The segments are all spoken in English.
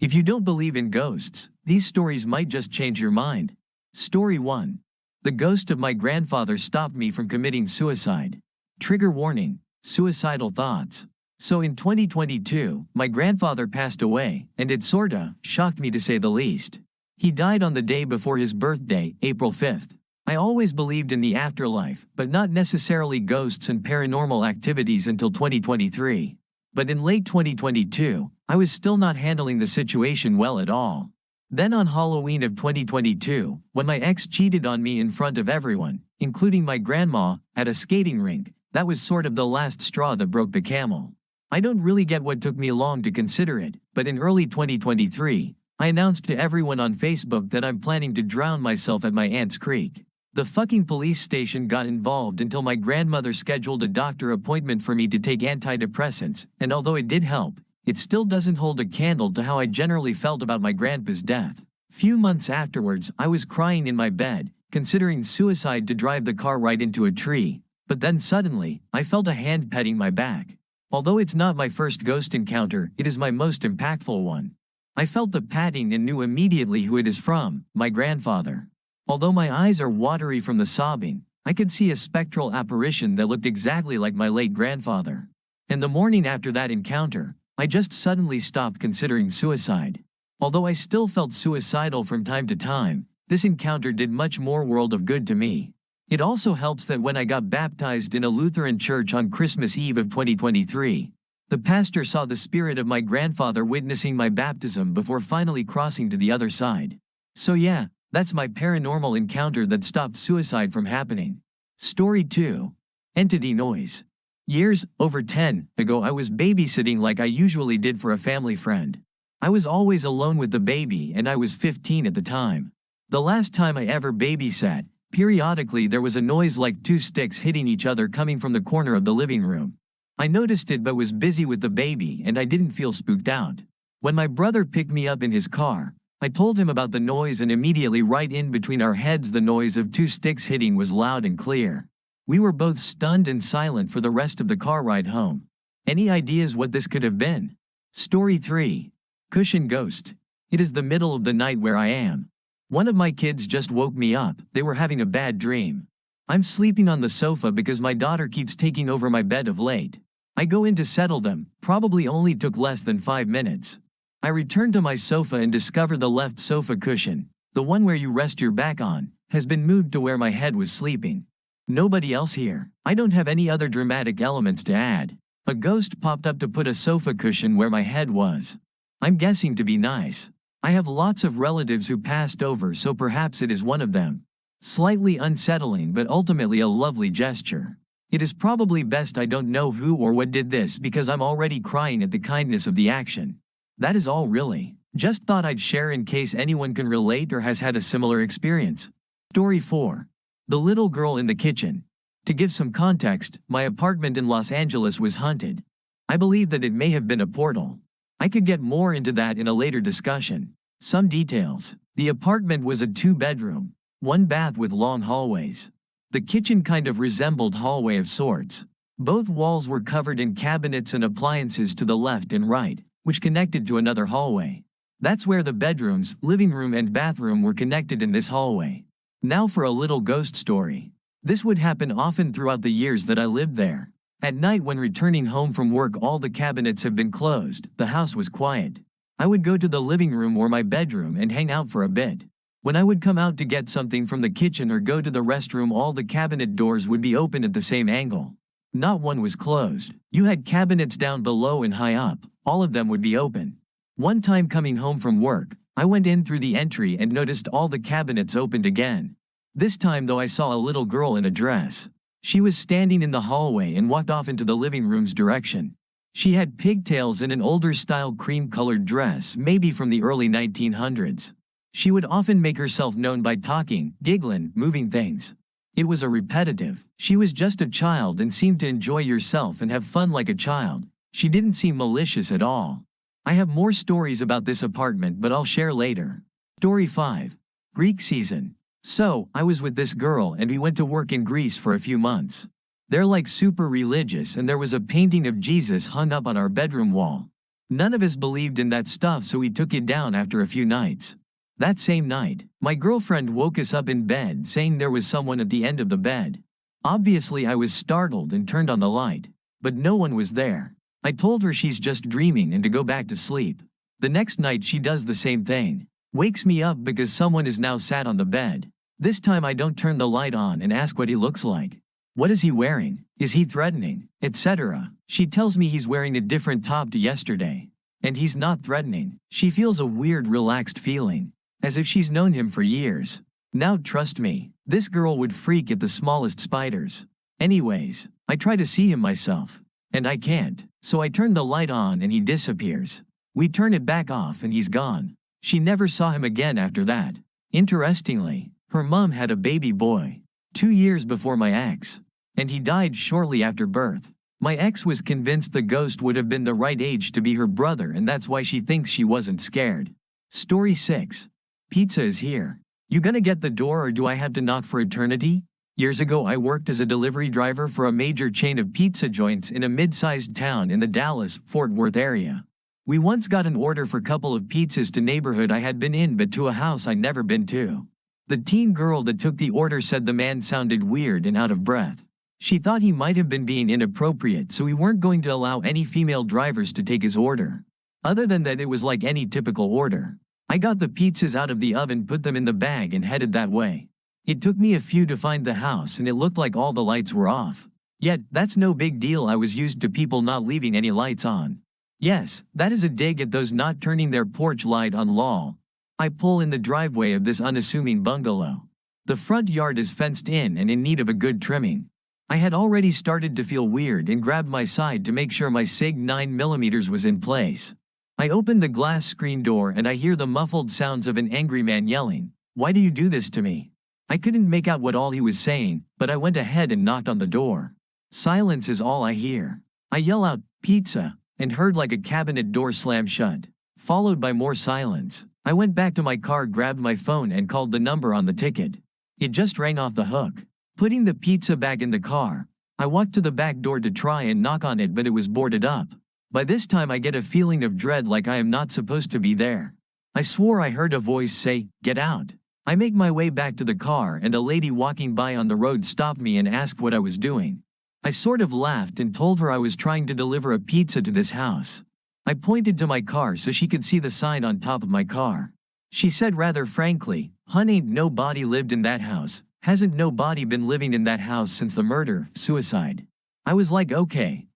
If you don't believe in ghosts, these stories might just change your mind. Story 1. The ghost of my grandfather stopped me from committing suicide. Trigger warning: suicidal thoughts. So in 2022, my grandfather passed away, and it sorta shocked me to say the least. He died on the day before his birthday, April 5th. I always believed in the afterlife, but not necessarily ghosts and paranormal activities until 2023. But in late 2022, I was still not handling the situation well at all. Then on Halloween of 2022, when my ex cheated on me in front of everyone, including my grandma, at a skating rink, that was sort of the last straw that broke the camel. I don't really get what took me long to consider it, but in early 2023, I announced to everyone on Facebook that I'm planning to drown myself at my aunt's creek. The fucking police station got involved until my grandmother scheduled a doctor appointment for me to take antidepressants, and although it did help, it still doesn't hold a candle to how I generally felt about my grandpa's death. Few months afterwards, I was crying in my bed, considering suicide to drive the car right into a tree, but then suddenly, I felt a hand petting my back. Although it's not my first ghost encounter, it is my most impactful one. I felt the patting and knew immediately who it is from: my grandfather. Although my eyes are watery from the sobbing, I could see a spectral apparition that looked exactly like my late grandfather. And the morning after that encounter, I just suddenly stopped considering suicide. Although I still felt suicidal from time to time, this encounter did much more world of good to me. It also helps that when I got baptized in a Lutheran church on Christmas Eve of 2023, the pastor saw the spirit of my grandfather witnessing my baptism before finally crossing to the other side. So yeah, that's my paranormal encounter that stopped suicide from happening. Story 2. Entity noise. Years, over 10, ago I was babysitting like I usually did for a family friend. I was always alone with the baby and I was 15 at the time. The last time I ever babysat, periodically there was a noise like two sticks hitting each other coming from the corner of the living room. I noticed it but was busy with the baby and I didn't feel spooked out. When my brother picked me up in his car, I told him about the noise and immediately right in between our heads the noise of two sticks hitting was loud and clear. We were both stunned and silent for the rest of the car ride home. Any ideas what this could have been? Story 3. Cushion ghost. It is the middle of the night where I am. One of my kids just woke me up. They were having a bad dream. I'm sleeping on the sofa because my daughter keeps taking over my bed of late. I go in to settle them, probably only took less than 5 minutes. I return to my sofa and discover the left sofa cushion, the one where you rest your back on, has been moved to where my head was sleeping. Nobody else here. I don't have any other dramatic elements to add. A ghost popped up to put a sofa cushion where my head was. I'm guessing to be nice. I have lots of relatives who passed over, so perhaps it is one of them. Slightly unsettling but ultimately a lovely gesture. It is probably best I don't know who or what did this because I'm already crying at the kindness of the action. That is all really. Just thought I'd share in case anyone can relate or has had a similar experience. Story 4. The little girl in the kitchen. To give some context, my apartment in Los Angeles was haunted. I believe that it may have been a portal. I could get more into that in a later discussion. Some details. The apartment was a 2-bedroom, 1 bath with long hallways. The kitchen kind of resembled hallway of sorts. Both walls were covered in cabinets and appliances to the left and right, which connected to another hallway. That's where the bedrooms, living room and bathroom were connected in this hallway. Now for a little ghost story. This would happen often throughout the years that I lived there. At night when returning home from work all the cabinets have been closed, the house was quiet. I would go to the living room or my bedroom and hang out for a bit. When I would come out to get something from the kitchen or go to the restroom all the cabinet doors would be open at the same angle. Not one was closed. You had cabinets down below and high up. All of them would be open. One time coming home from work, I went in through the entry and noticed all the cabinets opened again. This time though I saw a little girl in a dress. She was standing in the hallway and walked off into the living room's direction. She had pigtails and an older style cream-colored dress, maybe from the early 1900s. She would often make herself known by talking, giggling, moving things. It was a repetitive. She was just a child and seemed to enjoy herself and have fun like a child. She didn't seem malicious at all. I have more stories about this apartment but I'll share later. Story 5. Greek season. So, I was with this girl and we went to work in Greece for a few months. They're like super religious and there was a painting of Jesus hung up on our bedroom wall. None of us believed in that stuff, so we took it down after a few nights. That same night, my girlfriend woke us up in bed saying there was someone at the end of the bed. Obviously, I was startled and turned on the light, but no one was there. I told her she's just dreaming and to go back to sleep. The next night she does the same thing. Wakes me up because someone is now sat on the bed. This time I don't turn the light on and ask what he looks like. What is he wearing? Is he threatening? Etc. She tells me he's wearing a different top to yesterday. And he's not threatening. She feels a weird relaxed feeling, as if she's known him for years. Now trust me, this girl would freak at the smallest spiders. Anyways, I try to see him myself. And I can't, so I turn the light on and he disappears. We turn it back off and he's gone. She never saw him again after that. Interestingly, her mom had a baby boy, 2 years before my ex, and he died shortly after birth. My ex was convinced the ghost would have been the right age to be her brother, and that's why she thinks she wasn't scared. Story 6. Pizza is here. You gonna get the door or do I have to knock for eternity? Years ago I worked as a delivery driver for a major chain of pizza joints in a mid-sized town in the Dallas-Fort Worth area. We once got an order for a couple of pizzas to neighborhood I had been in but to a house I'd never been to. The teen girl that took the order said the man sounded weird and out of breath. She thought he might have been being inappropriate, so we weren't going to allow any female drivers to take his order. Other than that, it was like any typical order. I got the pizzas out of the oven, put them in the bag and headed that way. It took me a few to find the house and it looked like all the lights were off. Yet, that's no big deal, I was used to people not leaving any lights on. Yes, that is a dig at those not turning their porch light on lol. I pull in the driveway of this unassuming bungalow. The front yard is fenced in and in need of a good trimming. I had already started to feel weird and grabbed my side to make sure my SIG 9mm was in place. I open the glass screen door and I hear the muffled sounds of an angry man yelling, "Why do you do this to me?" I couldn't make out what all he was saying, but I went ahead and knocked on the door. Silence is all I hear. I yell out, "Pizza," and heard like a cabinet door slam shut, followed by more silence. I went back to my car, grabbed my phone and called the number on the ticket. It just rang off the hook. Putting the pizza back in the car, I walked to the back door to try and knock on it, but it was boarded up. By this time I get a feeling of dread, like I am not supposed to be there. I swore I heard a voice say, "Get out." I make my way back to the car and a lady walking by on the road stopped me and asked what I was doing. I sort of laughed and told her I was trying to deliver a pizza to this house. I pointed to my car so she could see the sign on top of my car. She said rather frankly, "Hun, ain't nobody lived in that house. Hasn't nobody been living in that house since the murder, suicide." I was like, okay,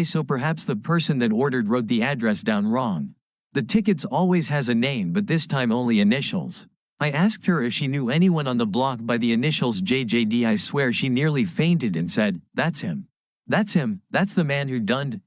so perhaps the person that ordered wrote the address down wrong. The tickets always has a name, but this time only initials. I asked her if she knew anyone on the block by the initials JJD. I swear she nearly fainted and said, "That's him. That's him, that's the man who done,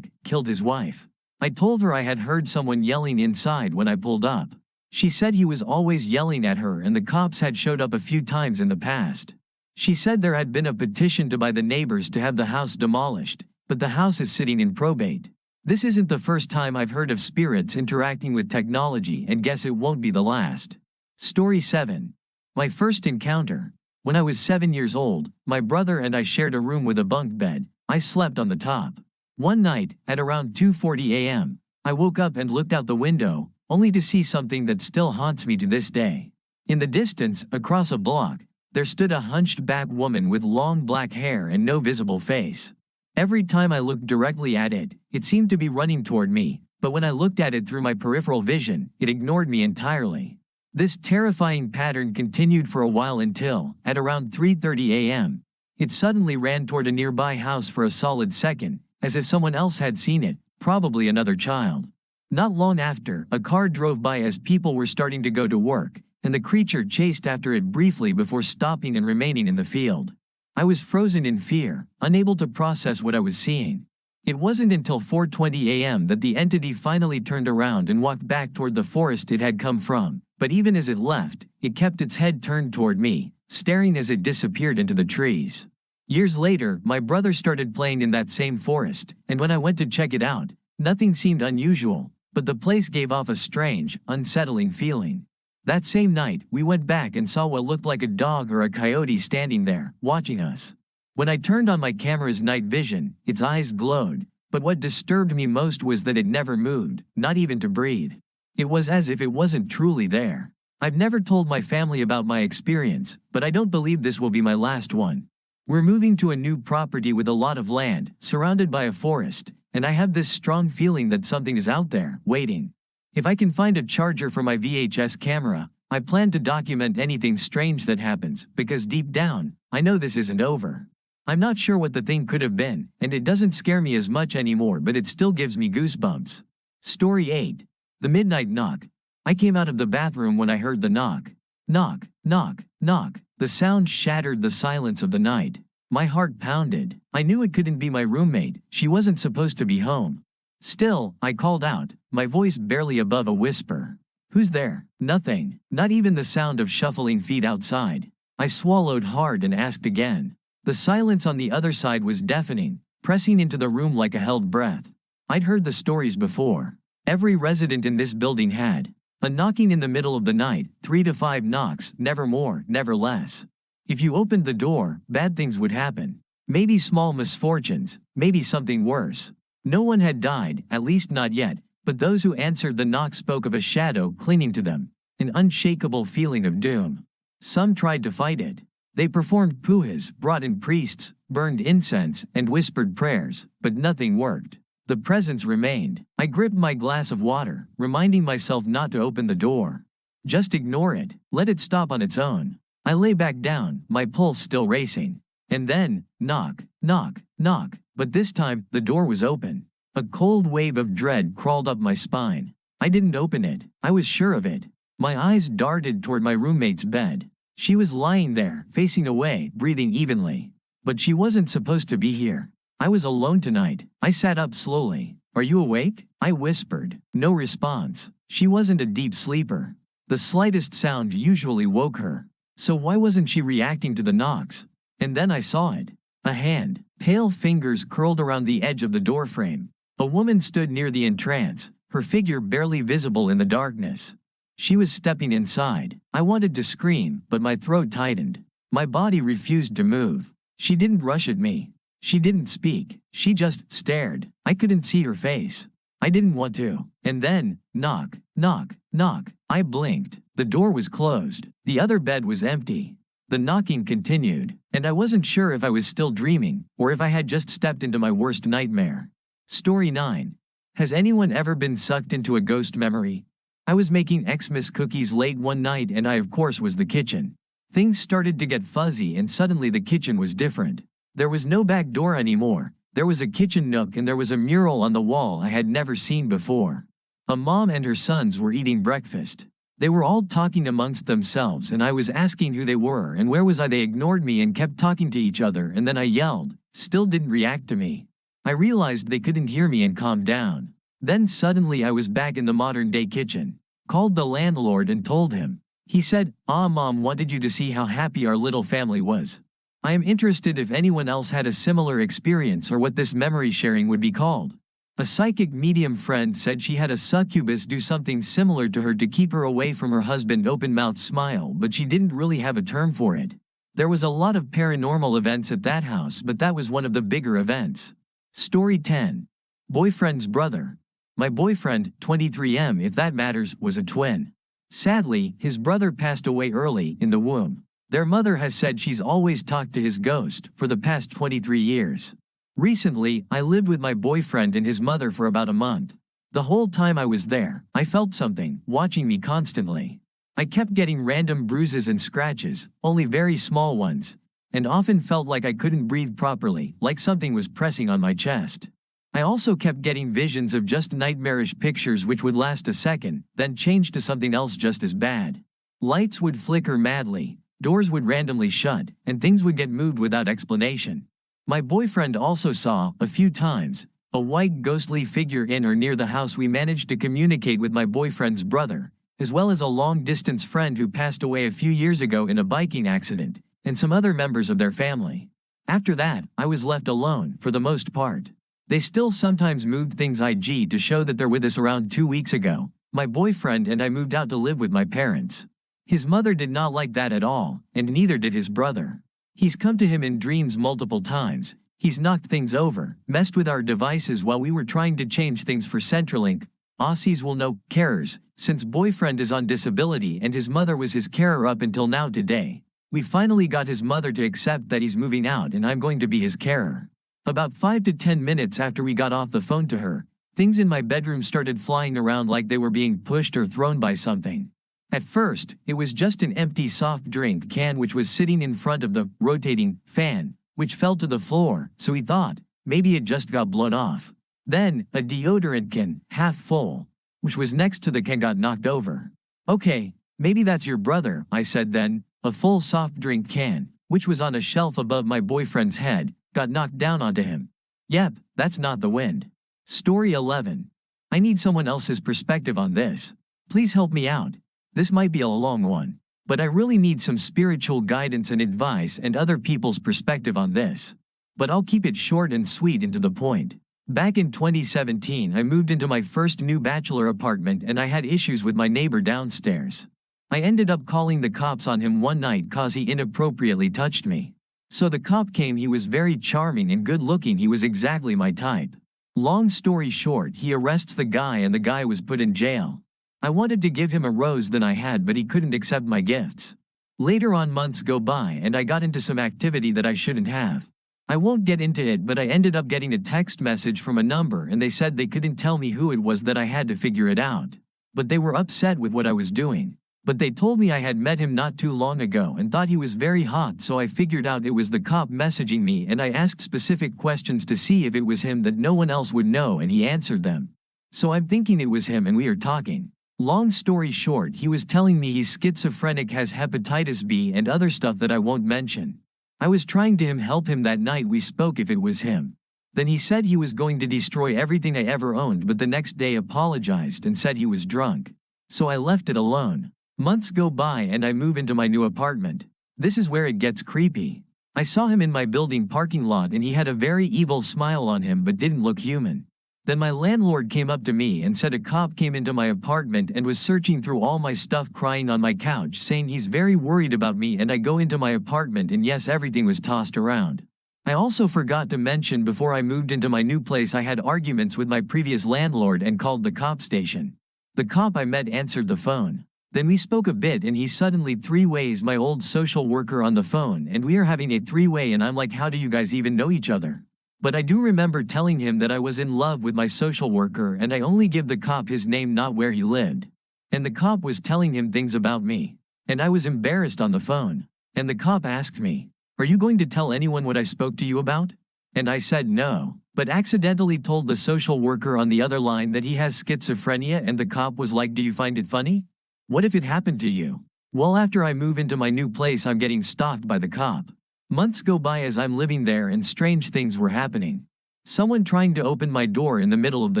killed his wife." I told her I had heard someone yelling inside when I pulled up. She said he was always yelling at her and the cops had showed up a few times in the past. She said there had been a petition to by the neighbors to have the house demolished, but the house is sitting in probate. This isn't the first time I've heard of spirits interacting with technology, and guess it won't be the last. Story 7. My first encounter. When I was 7 years old, my brother and I shared a room with a bunk bed. I slept on the top. One night, at around 2:40 a.m., I woke up and looked out the window, only to see something that still haunts me to this day. In the distance, across a block, there stood a hunched-back woman with long black hair and no visible face. Every time I looked directly at it, it seemed to be running toward me, but when I looked at it through my peripheral vision, it ignored me entirely. This terrifying pattern continued for a while until, at around 3:30 a.m., it suddenly ran toward a nearby house for a solid second, as if someone else had seen it, probably another child. Not long after, a car drove by as people were starting to go to work, and the creature chased after it briefly before stopping and remaining in the field. I was frozen in fear, unable to process what I was seeing. It wasn't until 4:20 a.m. that the entity finally turned around and walked back toward the forest it had come from, but even as it left, it kept its head turned toward me, staring as it disappeared into the trees. Years later, my brother started playing in that same forest, and when I went to check it out, nothing seemed unusual, but the place gave off a strange, unsettling feeling. That same night, we went back and saw what looked like a dog or a coyote standing there, watching us. When I turned on my camera's night vision, its eyes glowed, But what disturbed me most was that it never moved, not even to breathe. It was as if it wasn't truly there. I've never told my family about my experience, but I don't believe this will be my last one. We're moving to a new property with a lot of land, surrounded by a forest, and I have this strong feeling that something is out there, waiting. If I can find a charger for my VHS camera, I plan to document anything strange that happens, because deep down, I know this isn't over. I'm not sure what the thing could have been, and it doesn't scare me as much anymore, but it still gives me goosebumps. Story 8. The Midnight Knock. I came out of the bathroom when I heard the knock. Knock, knock, knock. The sound shattered the silence of the night. My heart pounded. I knew it couldn't be my roommate. She wasn't supposed to be home. Still, I called out, my voice barely above a whisper. Who's there? Nothing. Not even the sound of shuffling feet outside. I swallowed hard and asked again. The silence on the other side was deafening, pressing into the room like a held breath. I'd heard the stories before. Every resident in this building had. A knocking in the middle of the night, 3 to 5 knocks, never more, never less. If you opened the door, bad things would happen. Maybe small misfortunes, maybe something worse. No one had died, at least not yet, but those who answered the knock spoke of a shadow clinging to them, an unshakable feeling of doom. Some tried to fight it. They performed pujas, brought in priests, burned incense, and whispered prayers, but nothing worked. The presence remained. I gripped my glass of water, reminding myself not to open the door. Just ignore it, let it stop on its own. I lay back down, my pulse still racing. And then, knock, knock, knock, but this time, the door was open. A cold wave of dread crawled up my spine. I didn't open it, I was sure of it. My eyes darted toward my roommate's bed. She was lying there, facing away, breathing evenly. But she wasn't supposed to be here. I was alone tonight. I sat up slowly. Are you awake? I whispered. No response. She wasn't a deep sleeper. The slightest sound usually woke her. So why wasn't she reacting to the knocks? And then I saw it. A hand. Pale fingers curled around the edge of the doorframe. A woman stood near the entrance, her figure barely visible in the darkness. She was stepping inside. I wanted to scream, but my throat tightened. My body refused to move. She didn't rush at me. She didn't speak. She just stared. I couldn't see her face. I didn't want to. And then, knock, knock, knock. I blinked. The door was closed. The other bed was empty. The knocking continued, and I wasn't sure if I was still dreaming, or if I had just stepped into my worst nightmare. Story 9. Has anyone ever been sucked into a ghost memory? I was making Xmas cookies late one night and I of course was the kitchen. Things started to get fuzzy and suddenly the kitchen was different. There was no back door anymore. There was a kitchen nook and there was a mural on the wall I had never seen before. A mom and her sons were eating breakfast. They were all talking amongst themselves and I was asking who they were and where was I. They ignored me and kept talking to each other and then I yelled, still didn't react to me. I realized they couldn't hear me and calmed down. Then suddenly I was back in the modern-day kitchen. Called the landlord and told him. He said, Mom wanted you to see how happy our little family was. I am interested if anyone else had a similar experience or what this memory sharing would be called. A psychic medium friend said she had a succubus do something similar to her to keep her away from her husband. Open-mouthed smile, but she didn't really have a term for it. There was a lot of paranormal events at that house, but that was one of the bigger events. Story 10. Boyfriend's brother. My boyfriend, 23M if that matters, was a twin. Sadly, his brother passed away early, in the womb. Their mother has said she's always talked to his ghost for the past 23 years. Recently, I lived with my boyfriend and his mother for about a month. The whole time I was there, I felt something watching me constantly. I kept getting random bruises and scratches, only very small ones, and often felt like I couldn't breathe properly, like something was pressing on my chest. I also kept getting visions of just nightmarish pictures which would last a second, then change to something else just as bad. Lights would flicker madly, doors would randomly shut, and things would get moved without explanation. My boyfriend also saw, a few times, a white ghostly figure in or near the house. We managed to communicate with my boyfriend's brother, as well as a long-distance friend who passed away a few years ago in a biking accident, and some other members of their family. After that, I was left alone, for the most part. They still sometimes moved things. IG to show that they're with us. Around 2 weeks ago, my boyfriend and I moved out to live with my parents. His mother did not like that at all, and neither did his brother. He's come to him in dreams multiple times. He's knocked things over, messed with our devices while we were trying to change things for Centrelink. Aussies will know, carers, since boyfriend is on disability and his mother was his carer up until now today. We finally got his mother to accept that he's moving out and I'm going to be his carer. About 5 to 10 minutes after we got off the phone to her, things in my bedroom started flying around like they were being pushed or thrown by something. At first, it was just an empty soft drink can which was sitting in front of the rotating fan, which fell to the floor, so he thought, maybe it just got blown off. Then, a deodorant can, half full, which was next to the can got knocked over. Okay, maybe that's your brother, I said then. A full soft drink can, which was on a shelf above my boyfriend's head, got knocked down onto him. Yep, that's not the wind. Story 11. I need someone else's perspective on this. Please help me out. This might be a long one, but I really need some spiritual guidance and advice and other people's perspective on this. But I'll keep it short and sweet and to the point. Back in 2017, I moved into my first new bachelor apartment and I had issues with my neighbor downstairs. I ended up calling the cops on him one night cause he inappropriately touched me. So the cop came. He was very charming and good looking. He was exactly my type. Long story short, he arrests the guy and the guy was put in jail. I wanted to give him a rose than I had, but he couldn't accept my gifts. Later on, months go by and I got into some activity that I shouldn't have. I won't get into it, but I ended up getting a text message from a number and they said they couldn't tell me who it was, that I had to figure it out. But they were upset with what I was doing. But they told me I had met him not too long ago and thought he was very hot, so I figured out it was the cop messaging me and I asked specific questions to see if it was him that no one else would know and he answered them. So I'm thinking it was him and we are talking. Long story short, he was telling me he's schizophrenic, has hepatitis B and other stuff that I won't mention. I was trying to help him that night we spoke if it was him. Then he said he was going to destroy everything I ever owned, but the next day apologized and said he was drunk. So I left it alone. Months go by and I move into my new apartment. This is where it gets creepy. I saw him in my building parking lot and he had a very evil smile on him but didn't look human. Then my landlord came up to me and said a cop came into my apartment and was searching through all my stuff, crying on my couch saying he's very worried about me, and I go into my apartment and yes, everything was tossed around. I also forgot to mention, before I moved into my new place I had arguments with my previous landlord and called the cop station. The cop I met answered the phone. Then we spoke a bit and he suddenly three-ways my old social worker on the phone and we are having a three-way and I'm like, how do you guys even know each other? But I do remember telling him that I was in love with my social worker and I only give the cop his name, not where he lived. And the cop was telling him things about me. And I was embarrassed on the phone. And the cop asked me, "Are you going to tell anyone what I spoke to you about?" And I said no, but accidentally told the social worker on the other line that he has schizophrenia, and the cop was like, "Do you find it funny? What if it happened to you?" Well, after I move into my new place I'm getting stalked by the cop. Months go by as I'm living there and strange things were happening. Someone trying to open my door in the middle of the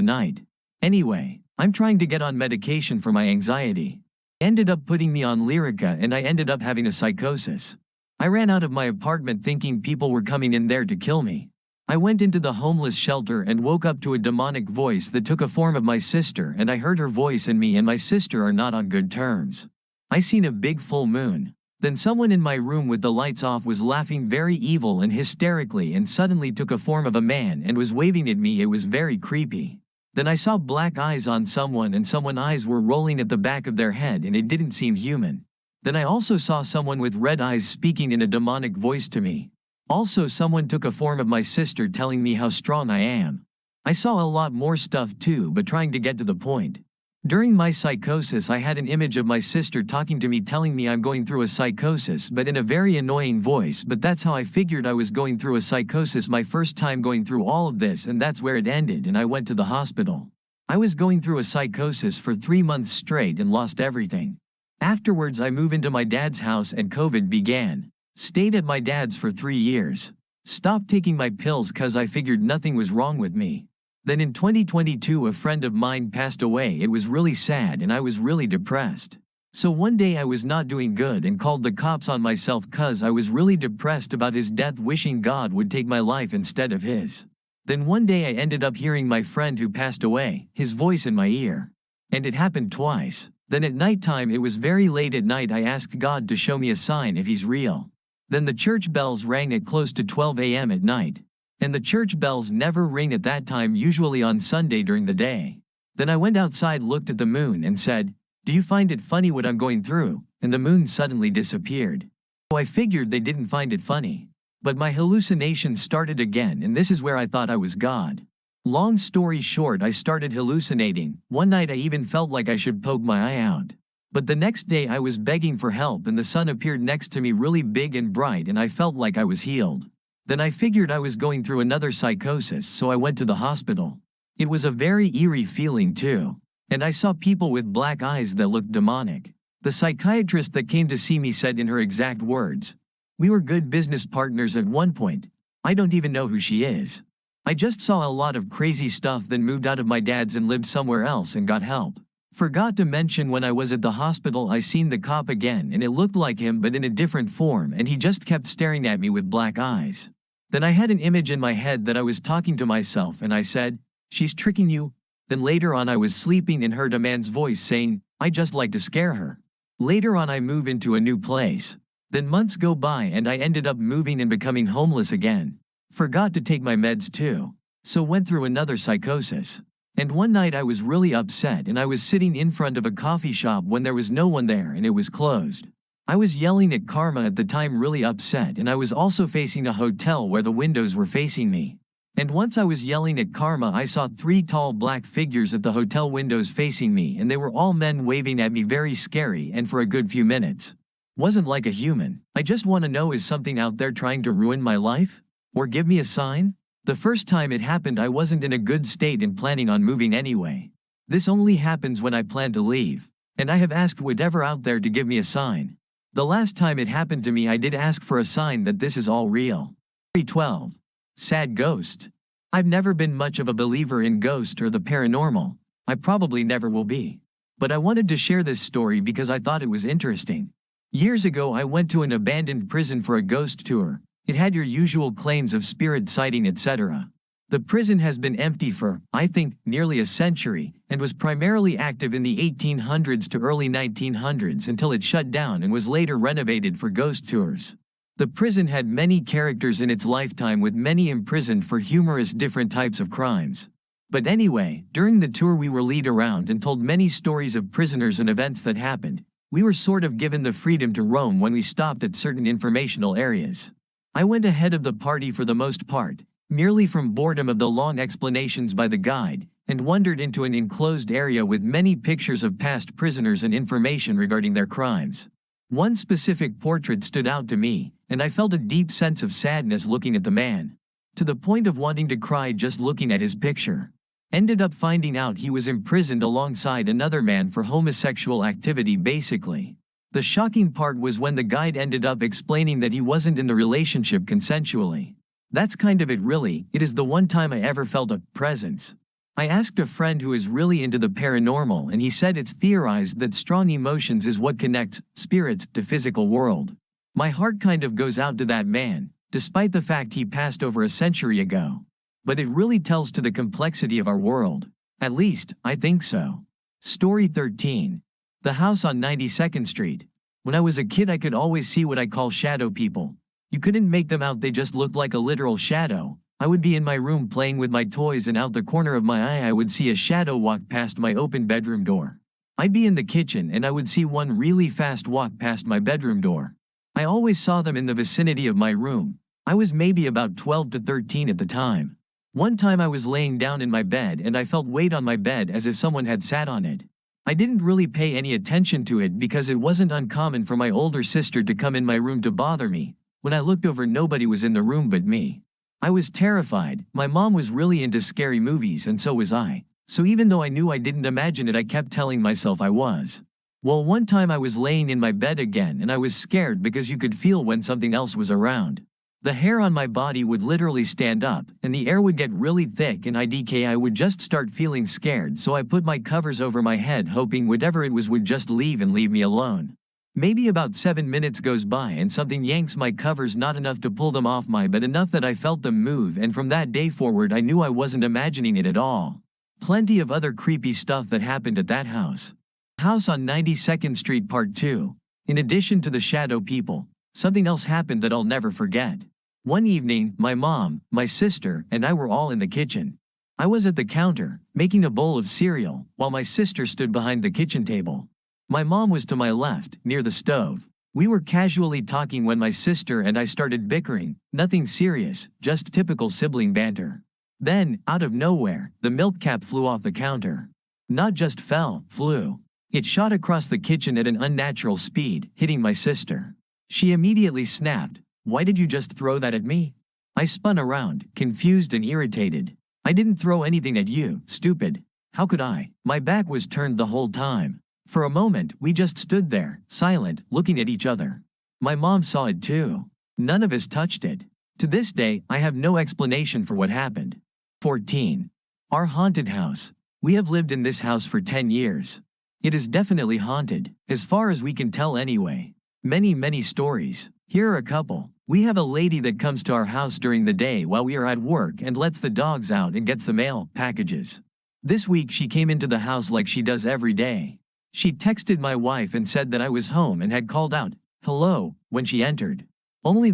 night. Anyway, I'm trying to get on medication for my anxiety. Ended up putting me on Lyrica and I ended up having a psychosis. I ran out of my apartment thinking people were coming in there to kill me. I went into the homeless shelter and woke up to a demonic voice that took a form of my sister, and I heard her voice, and me and my sister are not on good terms. I seen a big full moon. Then someone in my room with the lights off was laughing very evil and hysterically and suddenly took a form of a man and was waving at me. It was very creepy. Then I saw black eyes on someone and someone's eyes were rolling at the back of their head and it didn't seem human. Then I also saw someone with red eyes speaking in a demonic voice to me. Also, someone took a form of my sister telling me how strong I am. I saw a lot more stuff too, but trying to get to the point. During my psychosis I had an image of my sister talking to me, telling me I'm going through a psychosis, but in a very annoying voice, but that's how I figured I was going through a psychosis my first time going through all of this, and that's where it ended and I went to the hospital. I was going through a psychosis for 3 months straight and lost everything. Afterwards I moved into my dad's house and COVID began. Stayed at my dad's for 3 years. Stopped taking my pills cause I figured nothing was wrong with me. Then in 2022 a friend of mine passed away. It was really sad and I was really depressed. So one day I was not doing good and called the cops on myself cause I was really depressed about his death, wishing God would take my life instead of his. Then one day I ended up hearing my friend who passed away, his voice in my ear. And it happened twice. Then at nighttime, it was very late at night, I asked God to show me a sign if he's real. Then the church bells rang at close to 12 a.m. at night. And the church bells never ring at that time, usually on Sunday during the day. Then I went outside, looked at the moon and said, "Do you find it funny what I'm going through?" And the moon suddenly disappeared. So I figured they didn't find it funny. But my hallucinations started again, and this is where I thought I was God. Long story short, I started hallucinating. One night I even felt like I should poke my eye out. But the next day I was begging for help and the sun appeared next to me really big and bright and I felt like I was healed. Then I figured I was going through another psychosis, so I went to the hospital. It was a very eerie feeling too. And I saw people with black eyes that looked demonic. The psychiatrist that came to see me said in her exact words, "We were good business partners at one point. I don't even know who she is. I just saw a lot of crazy stuff, then moved out of my dad's and lived somewhere else and got help." Forgot to mention, when I was at the hospital I seen the cop again and it looked like him but in a different form, and he just kept staring at me with black eyes. Then I had an image in my head that I was talking to myself and I said, "She's tricking you." Then later on I was sleeping and heard a man's voice saying, "I just like to scare her." Later on I move into a new place. Then months go by and I ended up moving and becoming homeless again. Forgot to take my meds too. So went through another psychosis. And one night I was really upset and I was sitting in front of a coffee shop when there was no one there and it was closed. I was yelling at karma at the time, really upset, and I was also facing a hotel where the windows were facing me. And once I was yelling at karma, I saw 3 tall black figures at the hotel windows facing me, and they were all men waving at me, very scary, and for a good few minutes. Wasn't like a human. I just want to know, is something out there trying to ruin my life? Or give me a sign? The first time it happened I wasn't in a good state and planning on moving anyway. This only happens when I plan to leave. And I have asked whatever out there to give me a sign. The last time it happened to me I did ask for a sign that this is all real. 12. Sad ghost. I've never been much of a believer in ghost or the paranormal. I probably never will be. But I wanted to share this story because I thought it was interesting. Years ago I went to an abandoned prison for a ghost tour. It had your usual claims of spirit sighting, etc. The prison has been empty for, I think, nearly a century, and was primarily active in the 1800s to early 1900s until it shut down and was later renovated for ghost tours. The prison had many characters in its lifetime, with many imprisoned for humorous different types of crimes. But anyway, during the tour we were led around and told many stories of prisoners and events that happened. We were sort of given the freedom to roam when we stopped at certain informational areas. I went ahead of the party for the most part, merely from boredom of the long explanations by the guide, and wandered into an enclosed area with many pictures of past prisoners and information regarding their crimes. One specific portrait stood out to me, and I felt a deep sense of sadness looking at the man, to the point of wanting to cry just looking at his picture. Ended up finding out he was imprisoned alongside another man for homosexual activity, basically. The shocking part was when the guide ended up explaining that he wasn't in the relationship consensually. That's kind of it really. It is the one time I ever felt a presence. I asked a friend who is really into the paranormal, and he said it's theorized that strong emotions is what connects spirits to physical world. My heart kind of goes out to that man, despite the fact he passed over a century ago. But it really tells to the complexity of our world. At least, I think so. Story 13. The house on 92nd Street. When I was a kid I could always see what I call shadow people. You couldn't make them out, they just looked like a literal shadow. I would be in my room playing with my toys and out the corner of my eye I would see a shadow walk past my open bedroom door. I'd be in the kitchen and I would see one really fast walk past my bedroom door. I always saw them in the vicinity of my room. I was maybe about 12 to 13 at the time. One time I was laying down in my bed and I felt weight on my bed as if someone had sat on it. I didn't really pay any attention to it because it wasn't uncommon for my older sister to come in my room to bother me. When I looked over, nobody was in the room but me. I was terrified. My mom was really into scary movies and so was I. So even though I knew I didn't imagine it, I kept telling myself I was. Well, one time I was laying in my bed again and I was scared because you could feel when something else was around. The hair on my body would literally stand up, and the air would get really thick, and I would just start feeling scared, so I put my covers over my head hoping whatever it was would just leave and leave me alone. Maybe about 7 minutes goes by and something yanks my covers, not enough to pull them off but enough that I felt them move, and from that day forward I knew I wasn't imagining it at all. Plenty of other creepy stuff that happened at that house. House on 92nd Street Part 2. In addition to the shadow people, something else happened that I'll never forget. One evening, my mom, my sister, and I were all in the kitchen. I was at the counter, making a bowl of cereal, while my sister stood behind the kitchen table. My mom was to my left, near the stove. We were casually talking when my sister and I started bickering, nothing serious, just typical sibling banter. Then, out of nowhere, the milk cap flew off the counter. Not just fell, flew. It shot across the kitchen at an unnatural speed, hitting my sister. She immediately snapped, "Why did you just throw that at me?" I spun around, confused and irritated. "I didn't throw anything at you, stupid. How could I?" My back was turned the whole time. For a moment, we just stood there, silent, looking at each other. My mom saw it too. None of us touched it. To this day, I have no explanation for what happened. 14. Our haunted house. We have lived in this house for 10 years. It is definitely haunted, as far as we can tell anyway. Many stories. Here are a couple. We have a lady that comes to our house during the day while we are at work and lets the dogs out and gets the mail, packages. This week she came into the house like she does every day. She texted my wife and said that I was home and had called out, "Hello," when she entered. Only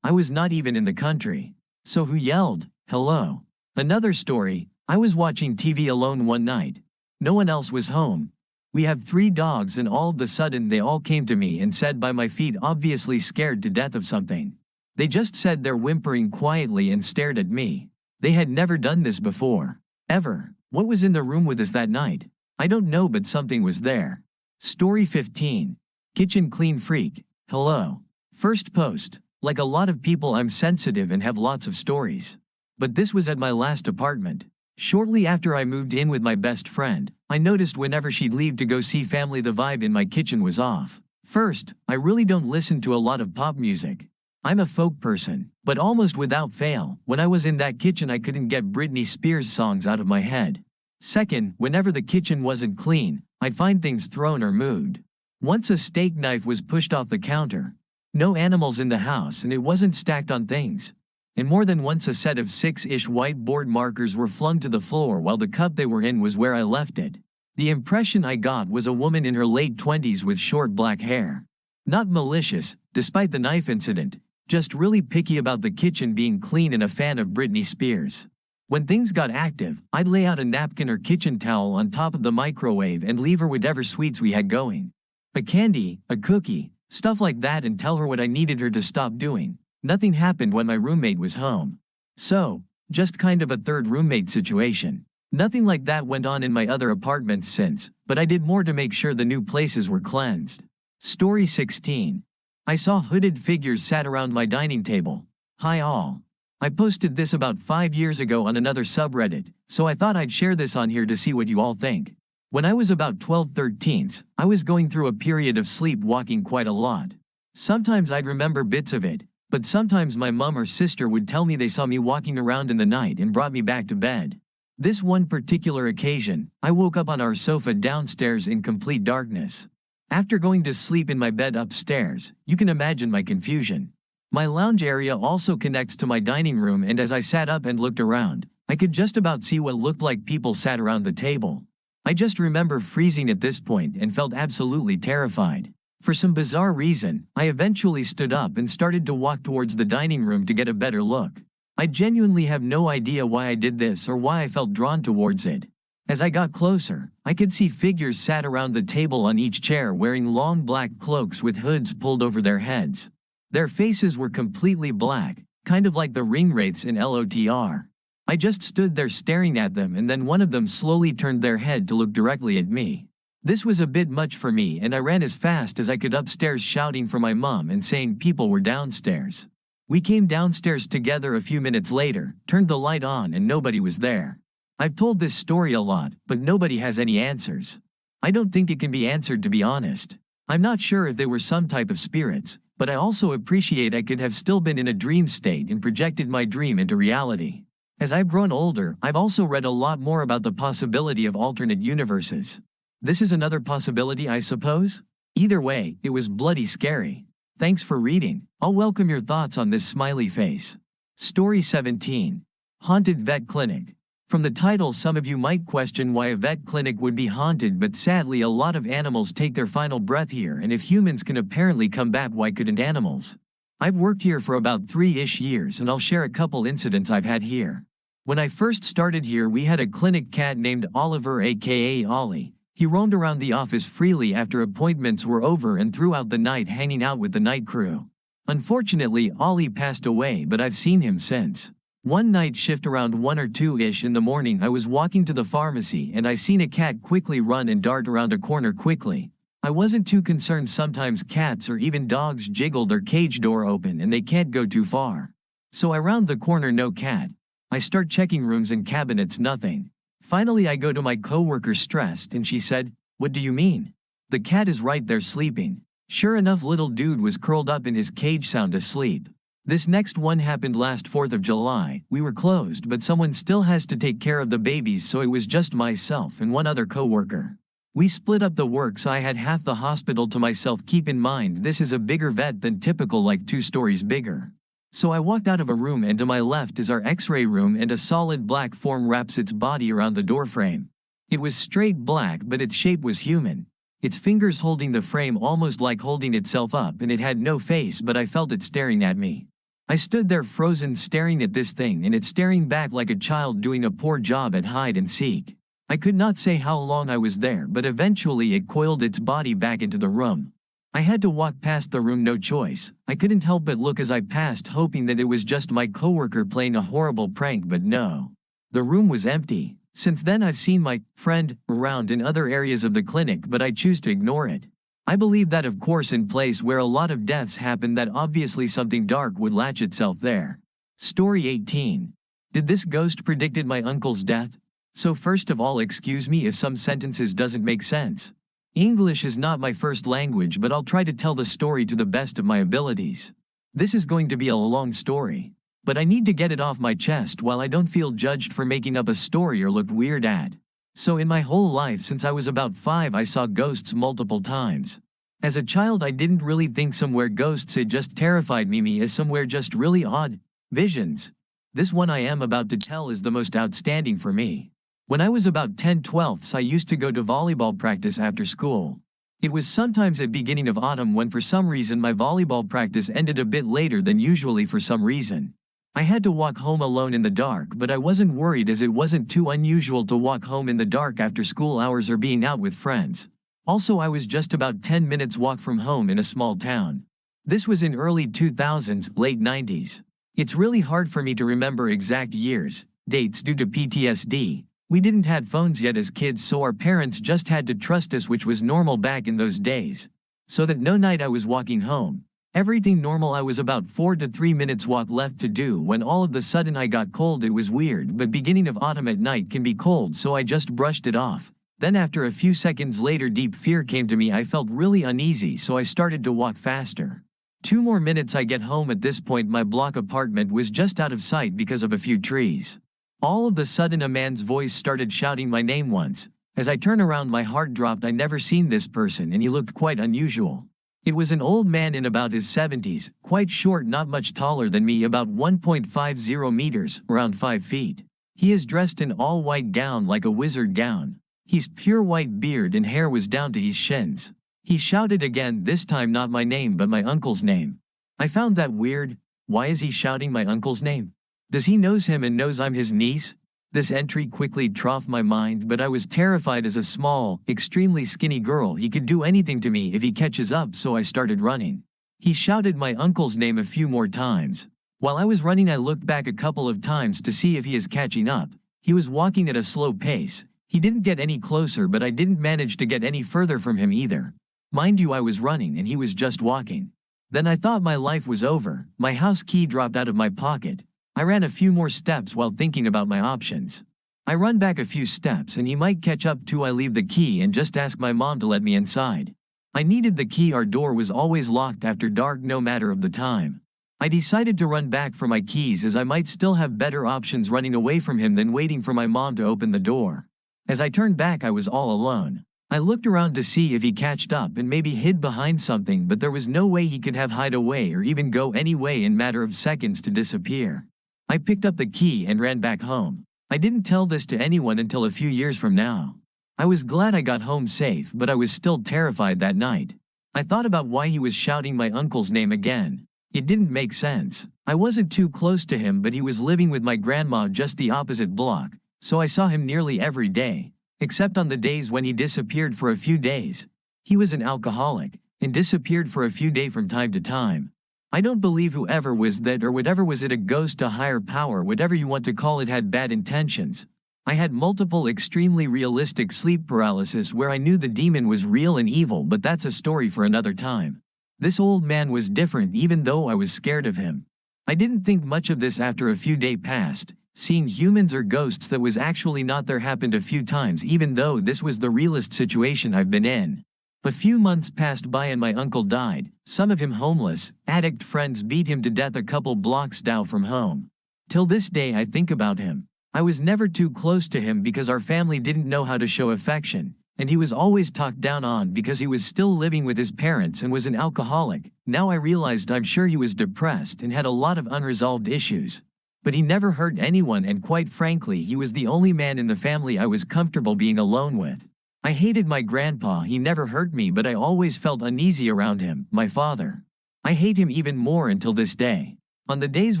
I was not even in the country. So who yelled, "Hello"? Another story, I was watching TV alone one night. No one else was home. We have 3 dogs and all of a sudden they all came to me and said by my feet, obviously scared to death of something. They just said they're whimpering quietly and stared at me. They had never done this before. Ever. What was in the room with us that night? I don't know, but something was there. Story 15. Kitchen clean freak. Hello. First post. Like a lot of people, I'm sensitive and have lots of stories. But this was at my last apartment. Shortly after I moved in with my best friend, I noticed whenever she'd leave to go see family, the vibe in my kitchen was off. First, I really don't listen to a lot of pop music. I'm a folk person, but almost without fail, when I was in that kitchen I couldn't get Britney Spears songs out of my head. Second, whenever the kitchen wasn't clean, I'd find things thrown or moved. Once a steak knife was pushed off the counter. No animals in the house and it wasn't stacked on things. And more than once a set of 6-ish whiteboard markers were flung to the floor while the cup they were in was where I left it. The impression I got was a woman in her late 20s with short black hair. Not malicious, despite the knife incident, just really picky about the kitchen being clean and a fan of Britney Spears. When things got active, I'd lay out a napkin or kitchen towel on top of the microwave and leave her whatever sweets we had going. A candy, a cookie, stuff like that, and tell her what I needed her to stop doing. Nothing happened when my roommate was home. So, just kind of a third roommate situation. Nothing like that went on in my other apartments since, but I did more to make sure the new places were cleansed. Story 16. I saw hooded figures sat around my dining table. Hi all. I posted this about 5 years ago on another subreddit, so I thought I'd share this on here to see what you all think. When I was about 12-13, I was going through a period of sleepwalking quite a lot. Sometimes I'd remember bits of it, but sometimes my mom or sister would tell me they saw me walking around in the night and brought me back to bed. This one particular occasion, I woke up on our sofa downstairs in complete darkness. After going to sleep in my bed upstairs, you can imagine my confusion. My lounge area also connects to my dining room, and as I sat up and looked around, I could just about see what looked like people sat around the table. I just remember freezing at this point and felt absolutely terrified. For some bizarre reason, I eventually stood up and started to walk towards the dining room to get a better look. I genuinely have no idea why I did this or why I felt drawn towards it. As I got closer, I could see figures sat around the table on each chair wearing long black cloaks with hoods pulled over their heads. Their faces were completely black, kind of like the ring wraiths in LOTR. I just stood there staring at them, and then one of them slowly turned their head to look directly at me. This was a bit much for me, and I ran as fast as I could upstairs shouting for my mom and saying people were downstairs. We came downstairs together a few minutes later, turned the light on, and nobody was there. I've told this story a lot, but nobody has any answers. I don't think it can be answered, to be honest. I'm not sure if they were some type of spirits, but I also appreciate I could have still been in a dream state and projected my dream into reality. As I've grown older, I've also read a lot more about the possibility of alternate universes. This is another possibility, I suppose? Either way, it was bloody scary. Thanks for reading. I'll welcome your thoughts on this smiley face. Story 17. Haunted Vet Clinic. From the title, some of you might question why a vet clinic would be haunted, but sadly a lot of animals take their final breath here, and if humans can apparently come back, why couldn't animals? I've worked here for about 3-ish years and I'll share a couple incidents I've had here. When I first started here we had a clinic cat named Oliver aka Ollie. He roamed around the office freely after appointments were over and throughout the night hanging out with the night crew. Unfortunately Ollie passed away but I've seen him since. One night shift around 1 or 2-ish in the morning I was walking to the pharmacy and I seen a cat quickly run and dart around a corner quickly. I wasn't too concerned, sometimes cats or even dogs jiggle their cage door open and they can't go too far. So I round the corner, no cat. I start checking rooms and cabinets, nothing. Finally I go to my coworker stressed and she said, "What do you mean? The cat is right there sleeping." Sure enough, little dude was curled up in his cage sound asleep. This next one happened last 4th of July. We were closed but someone still has to take care of the babies, so it was just myself and one other coworker. We split up the work so I had half the hospital to myself. Keep in mind this is a bigger vet than typical, like 2 stories bigger. So I walked out of a room and to my left is our x-ray room and a solid black form wraps its body around the doorframe. It was straight black but its shape was human. Its fingers holding the frame almost like holding itself up, and it had no face but I felt it staring at me. I stood there frozen staring at this thing and it staring back like a child doing a poor job at hide and seek. I could not say how long I was there but eventually it coiled its body back into the room. I had to walk past the room, no choice. I couldn't help but look as I passed, hoping that it was just my coworker playing a horrible prank, but no. The room was empty. Since then I've seen my friend around in other areas of the clinic but I choose to ignore it. I believe that of course in place where a lot of deaths happen that obviously something dark would latch itself there. Story 18. Did this ghost predicted my uncle's death? So first of all, excuse me if some sentences doesn't make sense. English is not my first language but I'll try to tell the story to the best of my abilities. This is going to be a long story, but I need to get it off my chest while I don't feel judged for making up a story or look weird at. So in my whole life since I was about 5 I saw ghosts multiple times. As a child I didn't really think somewhere ghosts, it just terrified me as somewhere just really odd visions. This one I am about to tell is the most outstanding for me. When I was about 10/12 I used to go to volleyball practice after school. It was sometimes at beginning of autumn when for some reason my volleyball practice ended a bit later than usually for some reason. I had to walk home alone in the dark but I wasn't worried as it wasn't too unusual to walk home in the dark after school hours or being out with friends. Also I was just about 10 minutes walk from home in a small town. This was in early 2000s, late 90s. It's really hard for me to remember exact years, dates due to PTSD. We didn't had phones yet as kids so our parents just had to trust us, which was normal back in those days. So that no night I was walking home. Everything normal. I was about 4 to 3 minutes walk left to do when all of the sudden I got cold. It was weird but beginning of autumn at night can be cold so I just brushed it off. Then after a few seconds later deep fear came to me. I felt really uneasy so I started to walk faster. 2 more minutes I get home. At this point my block apartment was just out of sight because of a few trees. All of a sudden a man's voice started shouting my name once. As I turn around my heart dropped. I never seen this person and he looked quite unusual. It was an old man in about his 70s, quite short, not much taller than me, about 1.50 meters, around 5 feet. He is dressed in all white gown like a wizard gown. His pure white beard and hair was down to his shins. He shouted again, this time not my name but my uncle's name. I found that weird. Why is he shouting my uncle's name? Does he knows him and knows I'm his niece? This entry quickly troughed my mind but I was terrified as a small, extremely skinny girl. He could do anything to me if he catches up so I started running. He shouted my uncle's name a few more times. While I was running I looked back a couple of times to see if he is catching up. He was walking at a slow pace. He didn't get any closer but I didn't manage to get any further from him either. Mind you I was running and he was just walking. Then I thought my life was over. My house key dropped out of my pocket. I ran a few more steps while thinking about my options. I run back a few steps and he might catch up too. I leave the key and just ask my mom to let me inside. I needed the key. Our door was always locked after dark no matter of the time. I decided to run back for my keys as I might still have better options running away from him than waiting for my mom to open the door. As I turned back I was all alone. I looked around to see if he catched up and maybe hid behind something, but there was no way he could have hide away or even go any way in matter of seconds to disappear. I picked up the key and ran back home. I didn't tell this to anyone until a few years from now. I was glad I got home safe but I was still terrified that night. I thought about why he was shouting my uncle's name again. It didn't make sense. I wasn't too close to him, but he was living with my grandma just the opposite block, so I saw him nearly every day, except on the days when he disappeared for a few days. He was an alcoholic, and disappeared for a few days from time to time. I don't believe whoever was that or whatever was it, a ghost, a higher power, whatever you want to call it, had bad intentions. I had multiple extremely realistic sleep paralysis where I knew the demon was real and evil, but that's a story for another time. This old man was different even though I was scared of him. I didn't think much of this after a few days passed. Seeing humans or ghosts that was actually not there happened a few times, even though this was the realest situation I've been in. A few months passed by and my uncle died, some of him homeless, addict friends beat him to death a couple blocks down from home. Till this day I think about him. I was never too close to him because our family didn't know how to show affection, and he was always talked down on because he was still living with his parents and was an alcoholic. Now I realized I'm sure he was depressed and had a lot of unresolved issues. But he never hurt anyone, and quite frankly he was the only man in the family I was comfortable being alone with. I hated my grandpa, he never hurt me, but I always felt uneasy around him, my father. I hate him even more until this day. On the days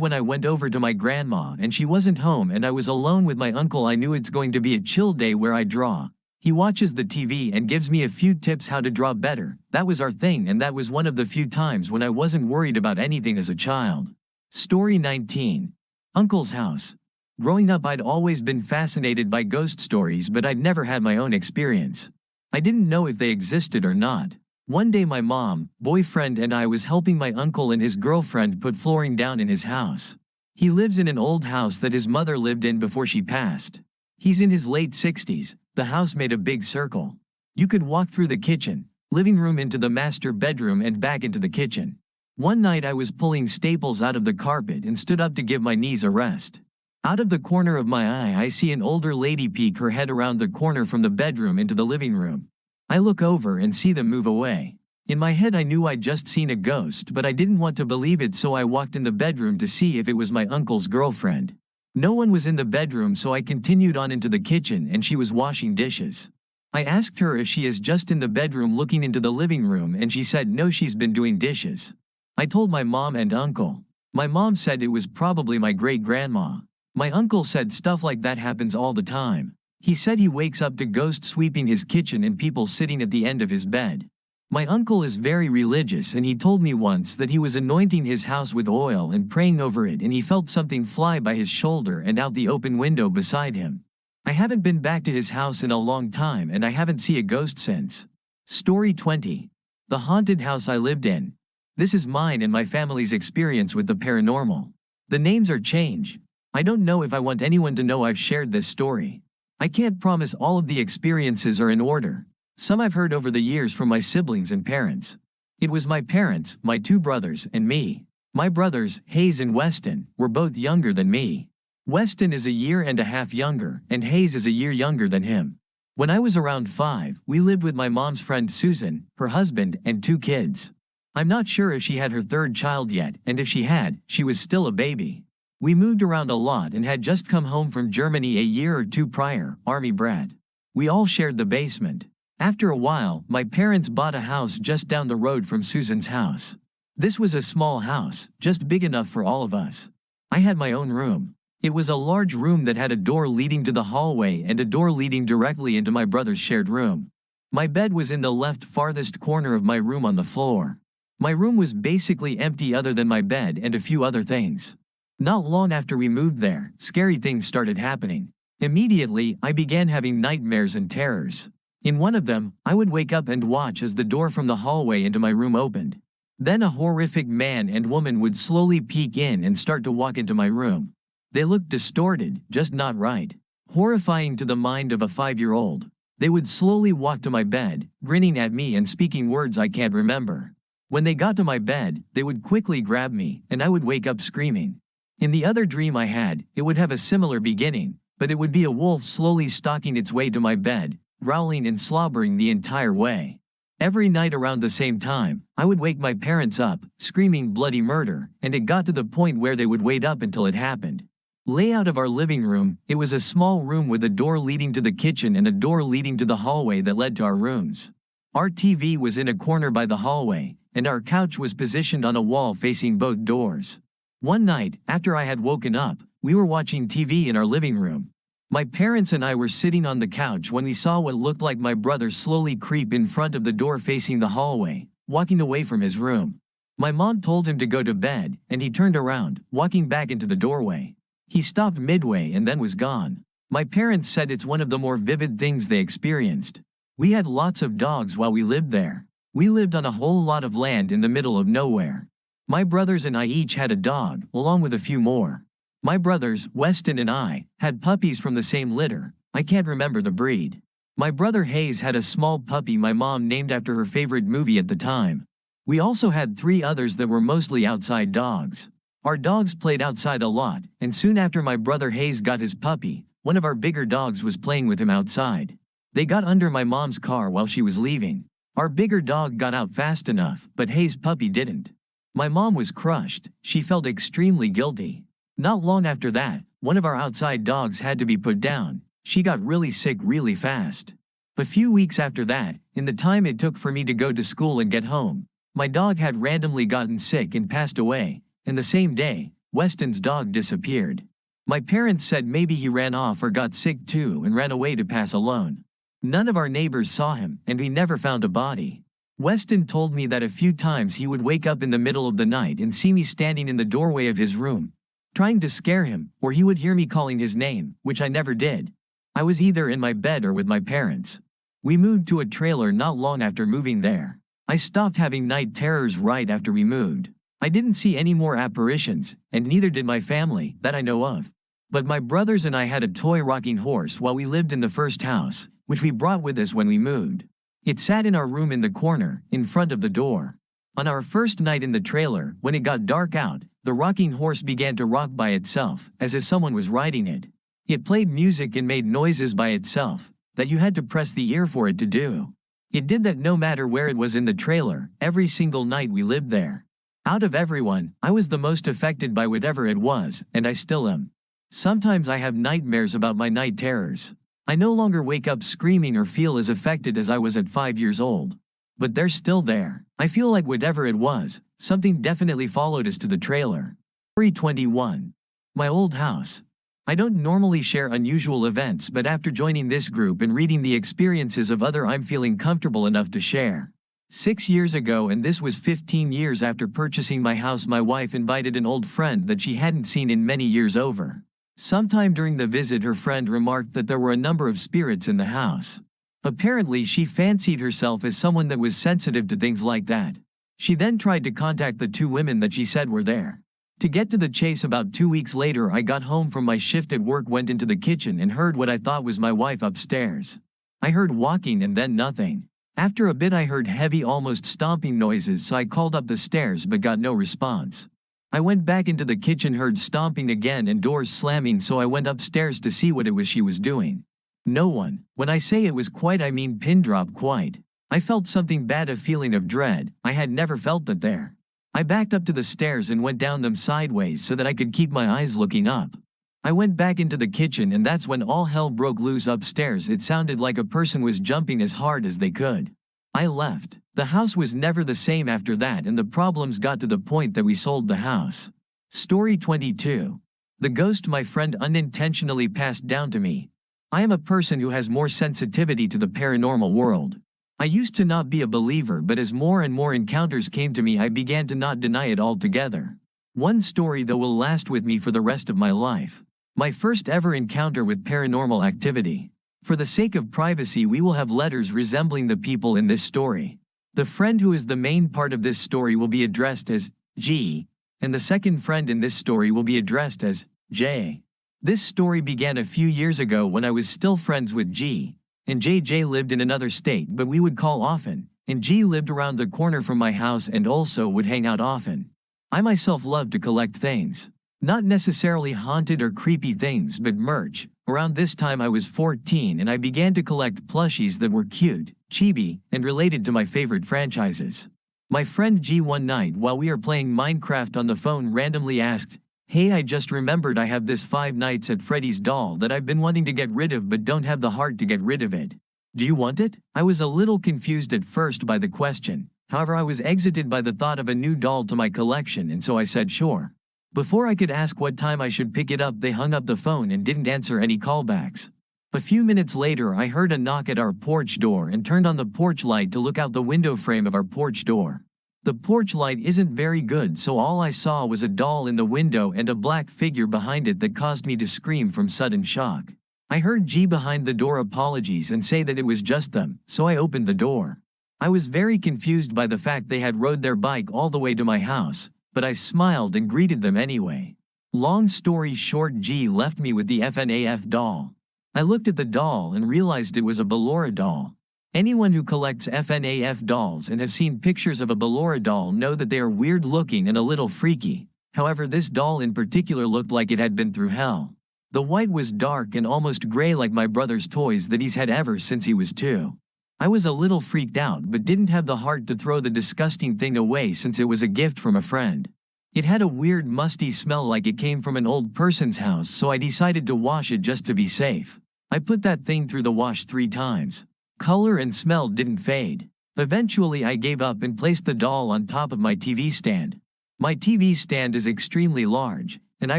when I went over to my grandma and she wasn't home and I was alone with my uncle, I knew it's going to be a chill day where I draw. He watches the TV and gives me a few tips how to draw better. That was our thing, and that was one of the few times when I wasn't worried about anything as a child. Story 19. Uncle's house. Growing up I'd always been fascinated by ghost stories, but I'd never had my own experience. I didn't know if they existed or not. One day my mom, boyfriend and I was helping my uncle and his girlfriend put flooring down in his house. He lives in an old house that his mother lived in before she passed. He's in his late 60s, the house made a big circle. You could walk through the kitchen, living room into the master bedroom and back into the kitchen. One night I was pulling staples out of the carpet and stood up to give my knees a rest. Out of the corner of my eye I see an older lady peek her head around the corner from the bedroom into the living room. I look over and see them move away. In my head I knew I'd just seen a ghost, but I didn't want to believe it, so I walked in the bedroom to see if it was my uncle's girlfriend. No one was in the bedroom, so I continued on into the kitchen and she was washing dishes. I asked her if she is just in the bedroom looking into the living room, and she said no, she's been doing dishes. I told my mom and uncle. My mom said it was probably my great-grandma. My uncle said stuff like that happens all the time. He said he wakes up to ghosts sweeping his kitchen and people sitting at the end of his bed. My uncle is very religious, and he told me once that he was anointing his house with oil and praying over it, and he felt something fly by his shoulder and out the open window beside him. I haven't been back to his house in a long time and I haven't seen a ghost since. Story 20. The haunted house I lived in. This is mine and my family's experience with the paranormal. The names are changed. I don't know if I want anyone to know I've shared this story. I can't promise all of the experiences are in order. Some I've heard over the years from my siblings and parents. It was my parents, my two brothers, and me. My brothers, Hayes and Weston, were both younger than me. Weston is a year and a half younger, and Hayes is a year younger than him. When I was around 5, we lived with my mom's friend Susan, her husband, and 2 kids. I'm not sure if she had her 3rd child yet, and if she had, she was still a baby. We moved around a lot and had just come home from Germany a year or 2 prior, Army brat. We all shared the basement. After a while, my parents bought a house just down the road from Susan's house. This was a small house, just big enough for all of us. I had my own room. It was a large room that had a door leading to the hallway and a door leading directly into my brother's shared room. My bed was in the left farthest corner of my room on the floor. My room was basically empty other than my bed and a few other things. Not long after we moved there, scary things started happening. Immediately, I began having nightmares and terrors. In one of them, I would wake up and watch as the door from the hallway into my room opened. Then a horrific man and woman would slowly peek in and start to walk into my room. They looked distorted, just not right. Horrifying to the mind of a 5-year-old. They would slowly walk to my bed, grinning at me and speaking words I can't remember. When they got to my bed, they would quickly grab me, and I would wake up screaming. In the other dream I had, it would have a similar beginning, but it would be a wolf slowly stalking its way to my bed, growling and slobbering the entire way. Every night around the same time, I would wake my parents up, screaming bloody murder, and it got to the point where they would wait up until it happened. Layout of our living room, it was a small room with a door leading to the kitchen and a door leading to the hallway that led to our rooms. Our TV was in a corner by the hallway, and our couch was positioned on a wall facing both doors. One night, after I had woken up, we were watching TV in our living room. My parents and I were sitting on the couch when we saw what looked like my brother slowly creep in front of the door facing the hallway, walking away from his room. My mom told him to go to bed, and he turned around, walking back into the doorway. He stopped midway and then was gone. My parents said it's one of the more vivid things they experienced. We had lots of dogs while we lived there. We lived on a whole lot of land in the middle of nowhere. My brothers and I each had a dog, along with a few more. My brothers, Weston and I, had puppies from the same litter. I can't remember the breed. My brother Hayes had a small puppy my mom named after her favorite movie at the time. We also had 3 others that were mostly outside dogs. Our dogs played outside a lot, and soon after my brother Hayes got his puppy, one of our bigger dogs was playing with him outside. They got under my mom's car while she was leaving. Our bigger dog got out fast enough, but Hayes' puppy didn't. My mom was crushed. She felt extremely guilty. Not long after that, one of our outside dogs had to be put down. She got really sick really fast. A few weeks after that, in the time it took for me to go to school and get home, my dog had randomly gotten sick and passed away, and the same day, Weston's dog disappeared. My parents said maybe he ran off or got sick too and ran away to pass alone. None of our neighbors saw him, and we never found a body. Weston told me that a few times he would wake up in the middle of the night and see me standing in the doorway of his room, trying to scare him, or he would hear me calling his name, which I never did. I was either in my bed or with my parents. We moved to a trailer not long after moving there. I stopped having night terrors right after we moved. I didn't see any more apparitions, and neither did my family, that I know of. But my brothers and I had a toy rocking horse while we lived in the first house, which we brought with us when we moved. It sat in our room in the corner, in front of the door. On our first night in the trailer, when it got dark out, the rocking horse began to rock by itself, as if someone was riding it. It played music and made noises by itself, that you had to press the ear for it to do. It did that no matter where it was in the trailer, every single night we lived there. Out of everyone, I was the most affected by whatever it was, and I still am. Sometimes I have nightmares about my night terrors. I no longer wake up screaming or feel as affected as I was at 5 years old. But they're still there. I feel like whatever it was, something definitely followed us to the trailer. Story 21. My old house. I don't normally share unusual events, but after joining this group and reading the experiences of others, I'm feeling comfortable enough to share. 6 years ago, and this was 15 years after purchasing my house, my wife invited an old friend that she hadn't seen in many years over. Sometime during the visit, her friend remarked that there were a number of spirits in the house. Apparently, she fancied herself as someone that was sensitive to things like that. She then tried to contact the 2 women that she said were there. To get to the chase, about 2 weeks later, I got home from my shift at work, went into the kitchen, and heard what I thought was my wife upstairs. I heard walking and then nothing. After a bit, I heard heavy, almost stomping noises, so I called up the stairs but got no response. I went back into the kitchen, heard stomping again and doors slamming, so I went upstairs to see what it was she was doing. No one. When I say it was quiet, I mean pin drop quiet. I felt something bad, a feeling of dread. I had never felt that there. I backed up to the stairs and went down them sideways so that I could keep my eyes looking up. I went back into the kitchen, and that's when all hell broke loose upstairs. It sounded like a person was jumping as hard as they could. I left. The house was never the same after that, and the problems got to the point that we sold the house. Story 22. The ghost my friend unintentionally passed down to me. I am a person who has more sensitivity to the paranormal world. I used to not be a believer, but as more and more encounters came to me, I began to not deny it altogether. One story though will last with me for the rest of my life. My first ever encounter with paranormal activity. For the sake of privacy, we will have letters resembling the people in this story. The friend who is the main part of this story will be addressed as G, and the second friend in this story will be addressed as J. This story began a few years ago when I was still friends with G, and JJ lived in another state, but we would call often, and G lived around the corner from my house and also would hang out often. I myself loved to collect things. Not necessarily haunted or creepy things, but merch. Around this time I was 14 and I began to collect plushies that were cute, chibi, and related to my favorite franchises. My friend G one night while we are playing Minecraft on the phone randomly asked, "Hey, I just remembered I have this Five Nights at Freddy's doll that I've been wanting to get rid of but don't have the heart to get rid of it. Do you want it?" I was a little confused at first by the question, However, I was exited by the thought of a new doll to my collection, and so I said sure. Before I could ask what time I should pick it up, they hung up the phone and didn't answer any callbacks. A few minutes later, I heard a knock at our porch door and turned on the porch light to look out the window frame of our porch door. The porch light isn't very good, so all I saw was a doll in the window and a black figure behind it that caused me to scream from sudden shock. I heard G behind the door apologies and say that it was just them, so I opened the door. I was very confused by the fact they had rode their bike all the way to my house, but I smiled and greeted them anyway. Long story short, G left me with the FNAF doll. I looked at the doll and realized it was a Ballora doll. Anyone who collects FNAF dolls and have seen pictures of a Ballora doll know that they are weird looking and a little freaky. However, this doll in particular looked like it had been through hell. The white was dark and almost gray like my brother's toys that he's had ever since he was 2. I was a little freaked out but didn't have the heart to throw the disgusting thing away since it was a gift from a friend. It had a weird musty smell like it came from an old person's house, so I decided to wash it just to be safe. I put that thing through the wash 3 times. Color and smell didn't fade. Eventually I gave up and placed the doll on top of my TV stand. My TV stand is extremely large, and I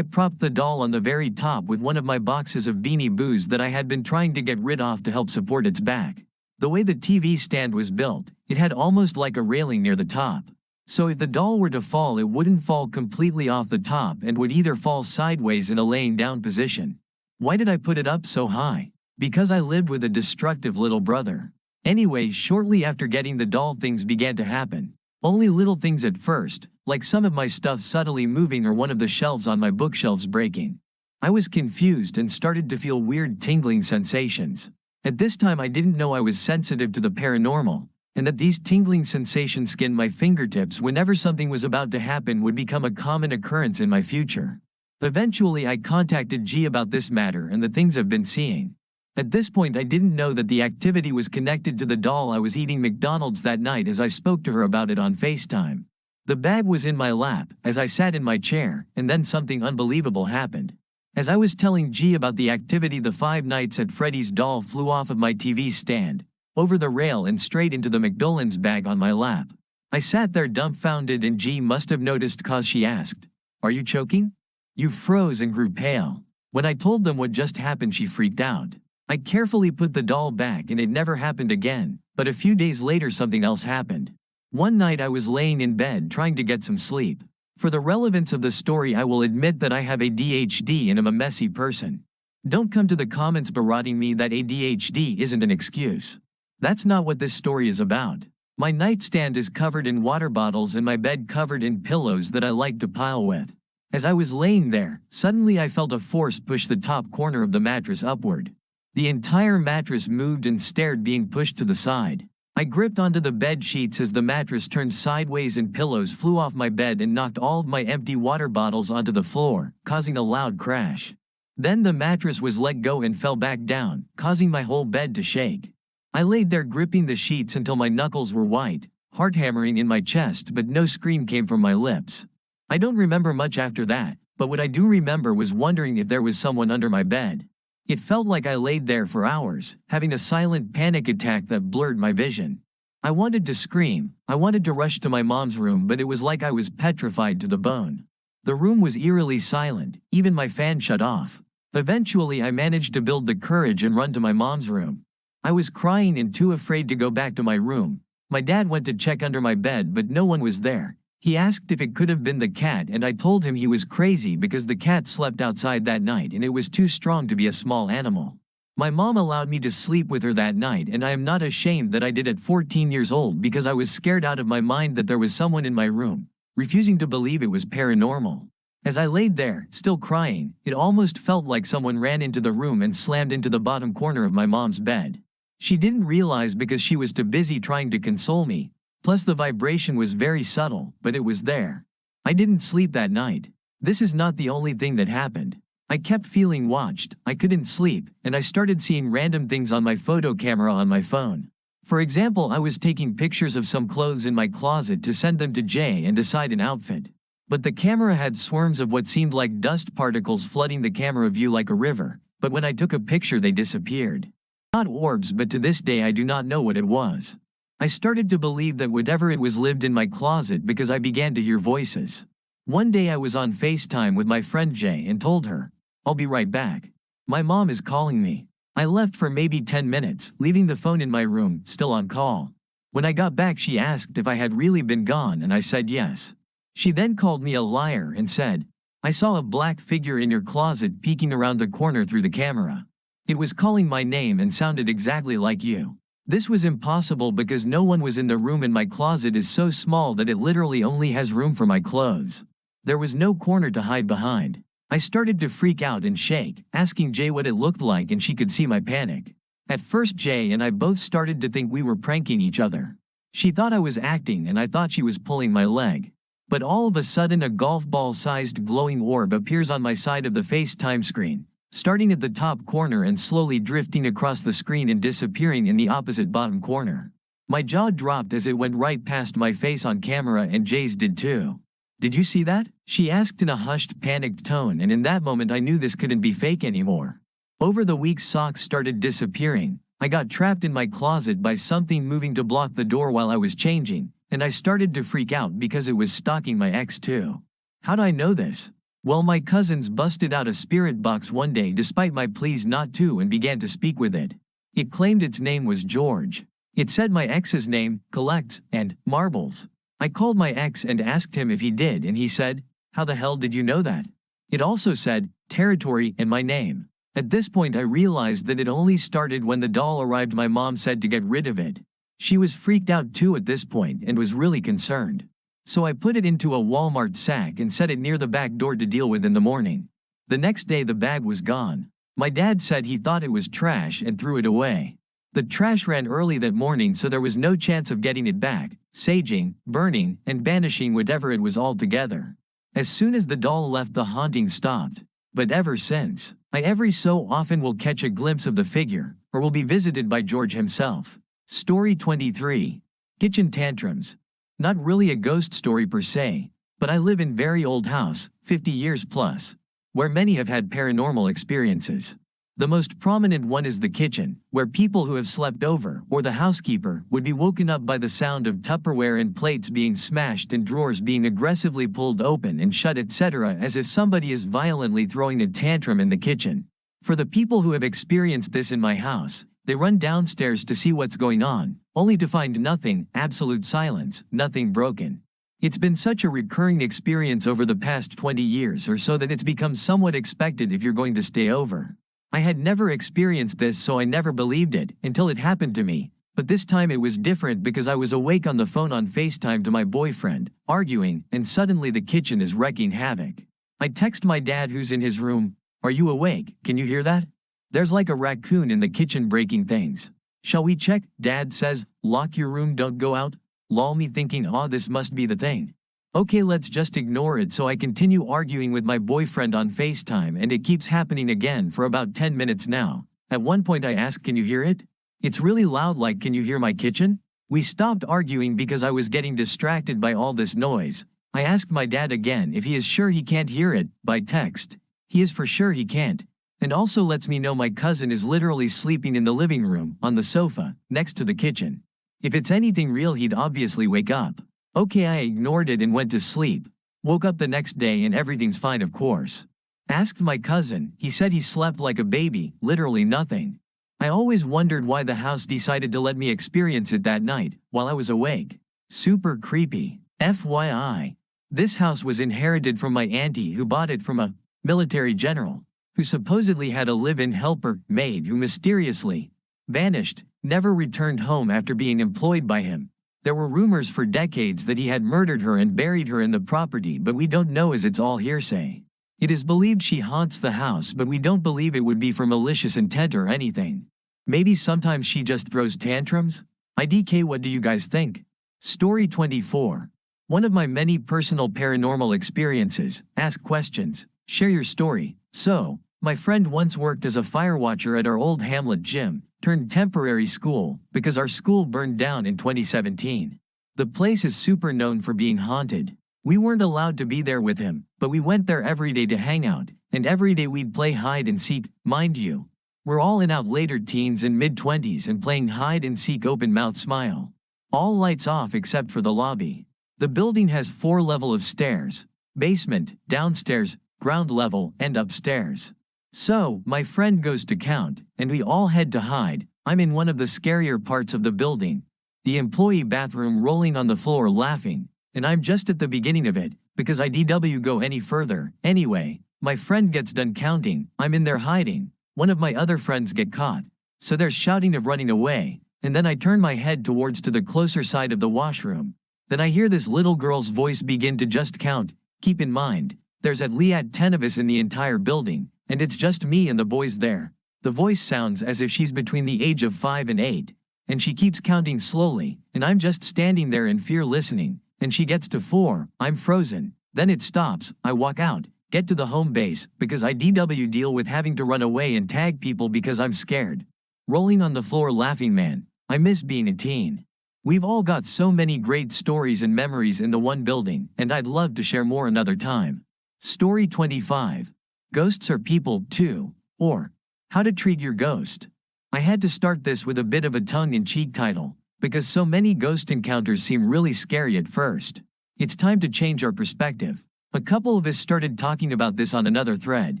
propped the doll on the very top with one of my boxes of Beanie Boos that I had been trying to get rid of to help support its back. The way the TV stand was built, it had almost like a railing near the top. So if the doll were to fall, it wouldn't fall completely off the top and would either fall sideways in a laying down position. Why did I put it up so high? Because I lived with a destructive little brother. Anyway, shortly after getting the doll, things began to happen. Only little things at first, like some of my stuff subtly moving or one of the shelves on my bookshelves breaking. I was confused and started to feel weird tingling sensations. At this time I didn't know I was sensitive to the paranormal, and that these tingling sensations skinned my fingertips whenever something was about to happen would become a common occurrence in my future. Eventually I contacted G about this matter and the things I've been seeing. At this point I didn't know that the activity was connected to the doll I was eating McDonald's that night as I spoke to her about it on FaceTime. The bag was in my lap as I sat in my chair, and then something unbelievable happened. As I was telling G about the activity, the 5 Nights at Freddy's doll flew off of my TV stand, over the rail and straight into the McDonald's bag on my lap. I sat there dumbfounded, and G must have noticed cause she asked, "Are you choking?" You froze and grew pale. When I told them what just happened, she freaked out. I carefully put the doll back and it never happened again, but a few days later something else happened. One night I was laying in bed trying to get some sleep. For the relevance of the story, I will admit that I have ADHD and am a messy person. Don't come to the comments berating me that ADHD isn't an excuse. That's not what this story is about. My nightstand is covered in water bottles and my bed covered in pillows that I like to pile with. As I was laying there, suddenly I felt a force push the top corner of the mattress upward. The entire mattress moved and stared, being pushed to the side. I gripped onto the bed sheets as the mattress turned sideways and pillows flew off my bed and knocked all of my empty water bottles onto the floor, causing a loud crash. Then the mattress was let go and fell back down, causing my whole bed to shake. I laid there gripping the sheets until my knuckles were white, heart hammering in my chest, but no scream came from my lips. I don't remember much after that, but what I do remember was wondering if there was someone under my bed. It felt like I laid there for hours, having a silent panic attack that blurred my vision. I wanted to scream, I wanted to rush to my mom's room, but it was like I was petrified to the bone. The room was eerily silent, even my fan shut off. Eventually I managed to build the courage and run to my mom's room. I was crying and too afraid to go back to my room. My dad went to check under my bed, but no one was there. He asked if it could have been the cat, and I told him he was crazy because the cat slept outside that night and it was too strong to be a small animal. My mom allowed me to sleep with her that night, and I am not ashamed that I did at 14 years old because I was scared out of my mind that there was someone in my room, refusing to believe it was paranormal. As I laid there, still crying, it almost felt like someone ran into the room and slammed into the bottom corner of my mom's bed. She didn't realize because she was too busy trying to console me. Plus the vibration was very subtle, but it was there. I didn't sleep that night. This is not the only thing that happened. I kept feeling watched, I couldn't sleep, and I started seeing random things on my photo camera on my phone. For example, I was taking pictures of some clothes in my closet to send them to Jay and decide an outfit. But the camera had swarms of what seemed like dust particles flooding the camera view like a river, but when I took a picture they disappeared. Not orbs, but to this day I do not know what it was. I started to believe that whatever it was lived in my closet because I began to hear voices. One day I was on FaceTime with my friend Jay and told her, "I'll be right back. My mom is calling me." I left for maybe 10 minutes, leaving the phone in my room, still on call. When I got back, she asked if I had really been gone, and I said yes. She then called me a liar and said, "I saw a black figure in your closet peeking around the corner through the camera. It was calling my name and sounded exactly like you." This was impossible because no one was in the room, and my closet is so small that it literally only has room for my clothes. There was no corner to hide behind. I started to freak out and shake, asking Jay what it looked like, and she could see my panic. At first Jay and I both started to think we were pranking each other. She thought I was acting and I thought she was pulling my leg. But all of a sudden a golf ball-sized glowing orb appears on my side of the FaceTime screen, starting at the top corner and slowly drifting across the screen and disappearing in the opposite bottom corner. My jaw dropped as it went right past my face on camera, and Jay's did too. "Did you see that?" she asked in a hushed, panicked tone, and in that moment I knew this couldn't be fake anymore. Over the weeks socks started disappearing. I got trapped in my closet by something moving to block the door while I was changing, and I started to freak out because it was stalking my ex too. How'd I know this? Well, my cousins busted out a spirit box one day despite my pleas not to and began to speak with it. It claimed its name was George. It said my ex's name, collects, and marbles. I called my ex and asked him if he did, and he said, "How the hell did you know that?" It also said, territory, and my name. At this point I realized that it only started when the doll arrived. My mom said to get rid of it. She was freaked out too at this point and was really concerned. So I put it into a Walmart sack and set it near the back door to deal with in the morning. The next day the bag was gone. My dad said he thought it was trash and threw it away. The trash ran early that morning, so there was no chance of getting it back, saging, burning, and banishing whatever it was altogether. As soon as the doll left, the haunting stopped. But ever since, I every so often will catch a glimpse of the figure, or will be visited by George himself. Story 23. Kitchen tantrums. Not really a ghost story per se, but I live in very old house, 50 years plus, where many have had paranormal experiences. The most prominent one is the kitchen, where people who have slept over, or the housekeeper, would be woken up by the sound of Tupperware and plates being smashed and drawers being aggressively pulled open and shut, etc., as if somebody is violently throwing a tantrum in the kitchen. For the people who have experienced this in my house, they run downstairs to see what's going on, only to find nothing, absolute silence, nothing broken. It's been such a recurring experience over the past 20 years or so that it's become somewhat expected if you're going to stay over. I had never experienced this, so I never believed it until it happened to me, but this time it was different because I was awake on the phone on FaceTime to my boyfriend, arguing, and suddenly the kitchen is wreaking havoc. I text my dad, who's in his room, "Are you awake? Can you hear that? There's like a raccoon in the kitchen breaking things. Shall we check?" Dad says, "Lock your room, don't go out." Lol, me thinking, "Oh, this must be the thing. Okay, let's just ignore it." So I continue arguing with my boyfriend on FaceTime, and it keeps happening again for about 10 minutes now. At one point I ask, "Can you hear it? It's really loud, like, can you hear my kitchen?" We stopped arguing because I was getting distracted by all this noise. I asked my dad again if he is sure he can't hear it, by text. He is for sure he can't. And also lets me know my cousin is literally sleeping in the living room, on the sofa, next to the kitchen. If it's anything real, he'd obviously wake up. Okay, I ignored it and went to sleep. Woke up the next day and everything's fine, of course. Asked my cousin, he said he slept like a baby, literally nothing. I always wondered why the house decided to let me experience it that night, while I was awake. Super creepy. FYI. This house was inherited from my auntie, who bought it from a military general, who supposedly had a live-in helper, maid, who mysteriously vanished, never returned home after being employed by him. There were rumors for decades that he had murdered her and buried her in the property, but we don't know, as it's all hearsay. It is believed she haunts the house, but we don't believe it would be for malicious intent or anything. Maybe sometimes she just throws tantrums? IDK, what do you guys think? Story 24. One of my many personal paranormal experiences. Ask questions. Share your story. So, my friend once worked as a fire watcher at our old hamlet gym, turned temporary school, because our school burned down in 2017. The place is super known for being haunted. We weren't allowed to be there with him, but we went there every day to hang out, and every day we'd play hide and seek, mind you. We're all in out later teens and mid-20s and playing hide and seek, open mouth smile. All lights off except for the lobby. The building has 4 levels of stairs: basement, downstairs, ground level, and upstairs. So, my friend goes to count, and we all head to hide. I'm in one of the scarier parts of the building, the employee bathroom, rolling on the floor laughing, and I'm just at the beginning of it, because I dw go any further. Anyway, my friend gets done counting, I'm in there hiding, one of my other friends get caught, so there's shouting of running away, and then I turn my head towards to the closer side of the washroom. Then I hear this little girl's voice begin to just count. Keep in mind, there's at least 10 of us in the entire building, and it's just me and the boys there. The voice sounds as if she's between the age of 5 and 8, and she keeps counting slowly, and I'm just standing there in fear listening, and she gets to 4, I'm frozen. Then it stops, I walk out, get to the home base, because I deal with having to run away and tag people because I'm scared. Rolling on the floor laughing, man, I miss being a teen. We've all got so many great stories and memories in the one building, and I'd love to share more another time. Story 25. Ghosts are people, too. Or, how to treat your ghost. I had to start this with a bit of a tongue-in-cheek title, because so many ghost encounters seem really scary at first. It's time to change our perspective. A couple of us started talking about this on another thread,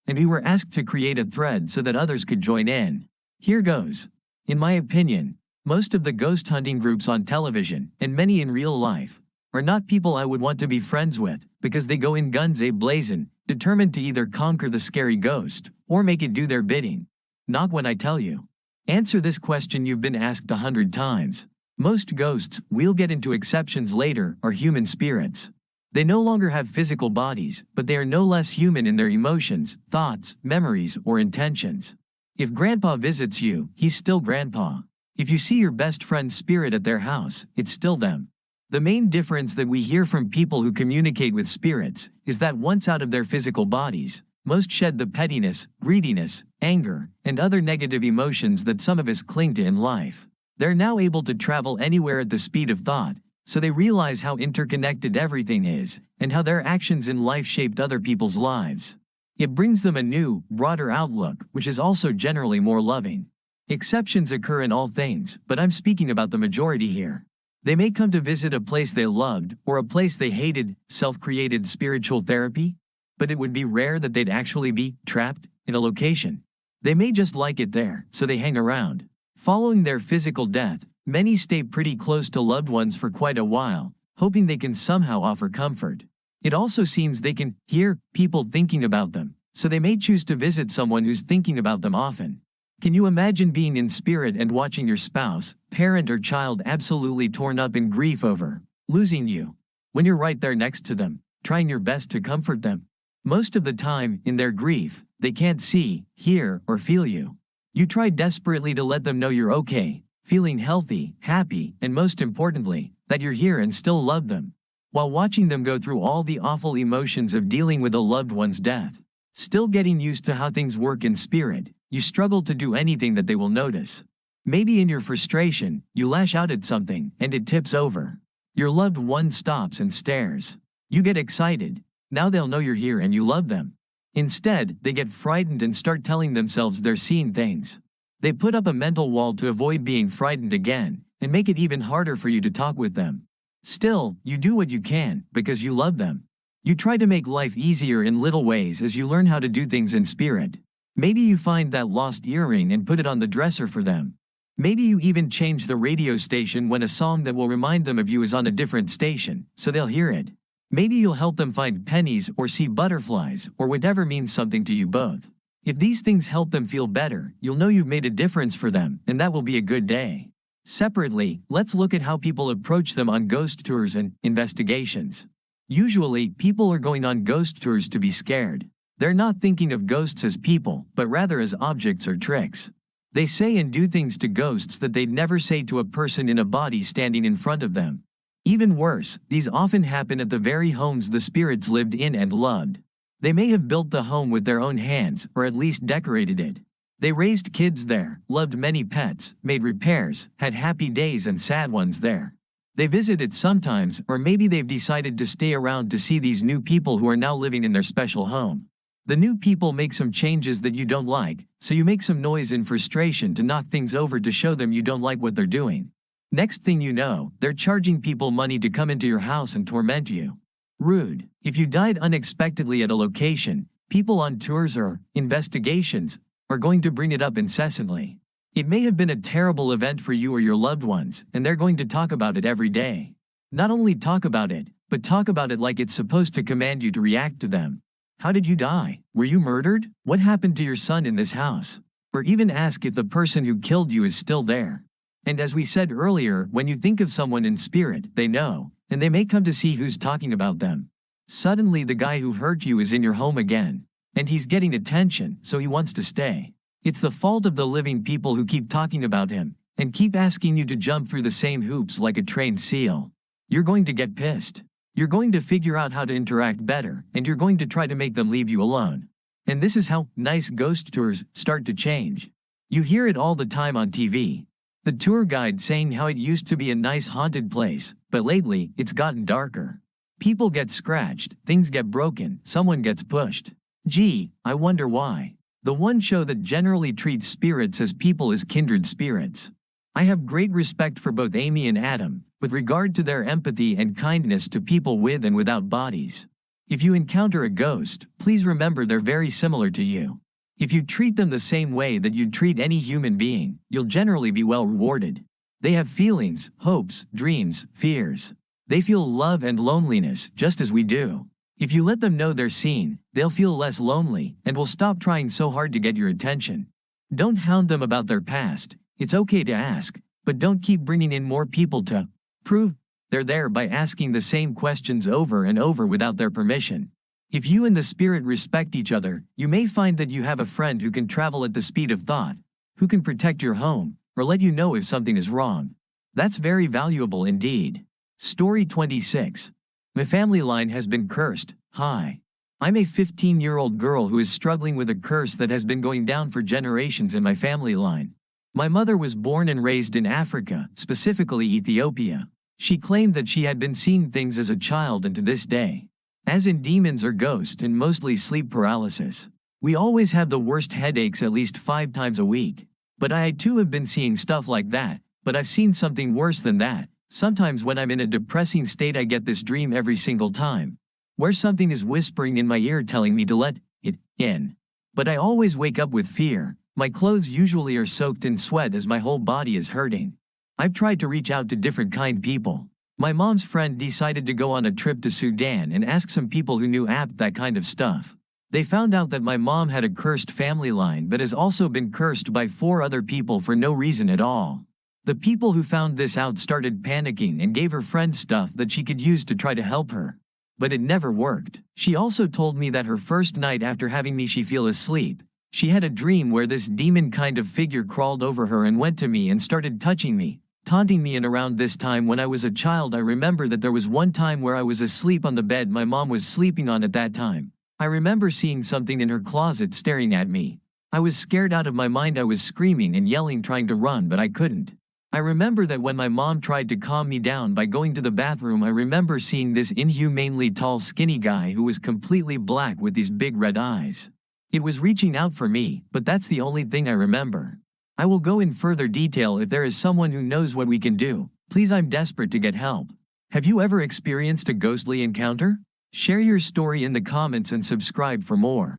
and we were asked to create a thread so that others could join in. Here goes. In my opinion, most of the ghost hunting groups on television, and many in real life, are not people I would want to be friends with, because they go in guns a-blazing, determined to either conquer the scary ghost, or make it do their bidding. Not when I tell you. Answer this question you've been asked 100 times. Most ghosts, we'll get into exceptions later, are human spirits. They no longer have physical bodies, but they are no less human in their emotions, thoughts, memories, or intentions. If Grandpa visits you, he's still Grandpa. If you see your best friend's spirit at their house, it's still them. The main difference that we hear from people who communicate with spirits is that once out of their physical bodies, most shed the pettiness, greediness, anger, and other negative emotions that some of us cling to in life. They're now able to travel anywhere at the speed of thought, so they realize how interconnected everything is, and how their actions in life shaped other people's lives. It brings them a new, broader outlook, which is also generally more loving. Exceptions occur in all things, but I'm speaking about the majority here. They may come to visit a place they loved, or a place they hated, self-created spiritual therapy, but it would be rare that they'd actually be trapped in a location. They may just like it there, so they hang around. Following their physical death, many stay pretty close to loved ones for quite a while, hoping they can somehow offer comfort. It also seems they can hear people thinking about them, so they may choose to visit someone who's thinking about them often. Can you imagine being in spirit and watching your spouse, parent, or child absolutely torn up in grief over losing you, when you're right there next to them, trying your best to comfort them? Most of the time, in their grief, they can't see, hear, or feel you. You try desperately to let them know you're okay, feeling healthy, happy, and most importantly, that you're here and still love them, while watching them go through all the awful emotions of dealing with a loved one's death. Still getting used to how things work in spirit, you struggle to do anything that they will notice. Maybe in your frustration, you lash out at something, and it tips over. Your loved one stops and stares. You get excited. Now they'll know you're here and you love them. Instead, they get frightened and start telling themselves they're seeing things. They put up a mental wall to avoid being frightened again, and make it even harder for you to talk with them. Still, you do what you can, because you love them. You try to make life easier in little ways as you learn how to do things in spirit. Maybe you find that lost earring and put it on the dresser for them. Maybe you even change the radio station when a song that will remind them of you is on a different station, so they'll hear it. Maybe you'll help them find pennies or see butterflies or whatever means something to you both. If these things help them feel better, you'll know you've made a difference for them, and that will be a good day. Separately, let's look at how people approach them on ghost tours and investigations. Usually, people are going on ghost tours to be scared. They're not thinking of ghosts as people, but rather as objects or tricks. They say and do things to ghosts that they'd never say to a person in a body standing in front of them. Even worse, these often happen at the very homes the spirits lived in and loved. They may have built the home with their own hands, or at least decorated it. They raised kids there, loved many pets, made repairs, had happy days and sad ones there. They visit it sometimes, or maybe they've decided to stay around to see these new people who are now living in their special home. The new people make some changes that you don't like, so you make some noise in frustration to knock things over to show them you don't like what they're doing. Next thing you know, they're charging people money to come into your house and torment you. Rude. If you died unexpectedly at a location, people on tours or investigations are going to bring it up incessantly. It may have been a terrible event for you or your loved ones, and they're going to talk about it every day. Not only talk about it, but talk about it like it's supposed to command you to react to them. How did you die? Were you murdered? What happened to your son in this house? Or even ask if the person who killed you is still there. And as we said earlier, when you think of someone in spirit, they know, and they may come to see who's talking about them. Suddenly the guy who hurt you is in your home again, and he's getting attention, so he wants to stay. It's the fault of the living people who keep talking about him, and keep asking you to jump through the same hoops like a trained seal. You're going to get pissed. You're going to figure out how to interact better, and you're going to try to make them leave you alone. And this is how nice ghost tours start to change. You hear it all the time on TV. The tour guide saying how it used to be a nice haunted place, but lately, it's gotten darker. People get scratched, things get broken, someone gets pushed. Gee, I wonder why. The one show that generally treats spirits as people is Kindred Spirits. I have great respect for both Amy and Adam, with regard to their empathy and kindness to people with and without bodies. If you encounter a ghost, please remember they're very similar to you. If you treat them the same way that you'd treat any human being, you'll generally be well rewarded. They have feelings, hopes, dreams, fears. They feel love and loneliness just as we do. If you let them know they're seen, they'll feel less lonely and will stop trying so hard to get your attention. Don't hound them about their past. It's okay to ask, but don't keep bringing in more people to prove they're there by asking the same questions over and over without their permission. If you and the spirit respect each other, you may find that you have a friend who can travel at the speed of thought, who can protect your home, or let you know if something is wrong. That's very valuable indeed. Story 26. My family line has been cursed. Hi. I'm a 15-year-old girl who is struggling with a curse that has been going down for generations in my family line. My mother was born and raised in Africa, specifically Ethiopia. She claimed that she had been seeing things as a child and to this day. As in demons or ghosts and mostly sleep paralysis. We always have the worst headaches at least 5 times a week. But I too have been seeing stuff like that, but I've seen something worse than that. Sometimes when I'm in a depressing state I get this dream every single time, where something is whispering in my ear telling me to let it in. But I always wake up with fear. My clothes usually are soaked in sweat as my whole body is hurting. I've tried to reach out to different kind people. My mom's friend decided to go on a trip to Sudan and ask some people who knew that kind of stuff. They found out that my mom had a cursed family line but has also been cursed by 4 other people for no reason at all. The people who found this out started panicking and gave her friend stuff that she could use to try to help her. But it never worked. She also told me that her first night after having me she fell asleep, she had a dream where this demon kind of figure crawled over her and went to me and started touching me, taunting me. And around this time when I was a child I remember that there was one time where I was asleep on the bed my mom was sleeping on at that time. I remember seeing something in her closet staring at me. I was scared out of my mind. I was screaming and yelling trying to run but I couldn't. I remember that when my mom tried to calm me down by going to the bathroom I remember seeing this inhumanely tall skinny guy who was completely black with these big red eyes. It was reaching out for me, but that's the only thing I remember. I will go in further detail if there is someone who knows what we can do. Please, I'm desperate to get help. Have you ever experienced a ghostly encounter? Share your story in the comments and subscribe for more.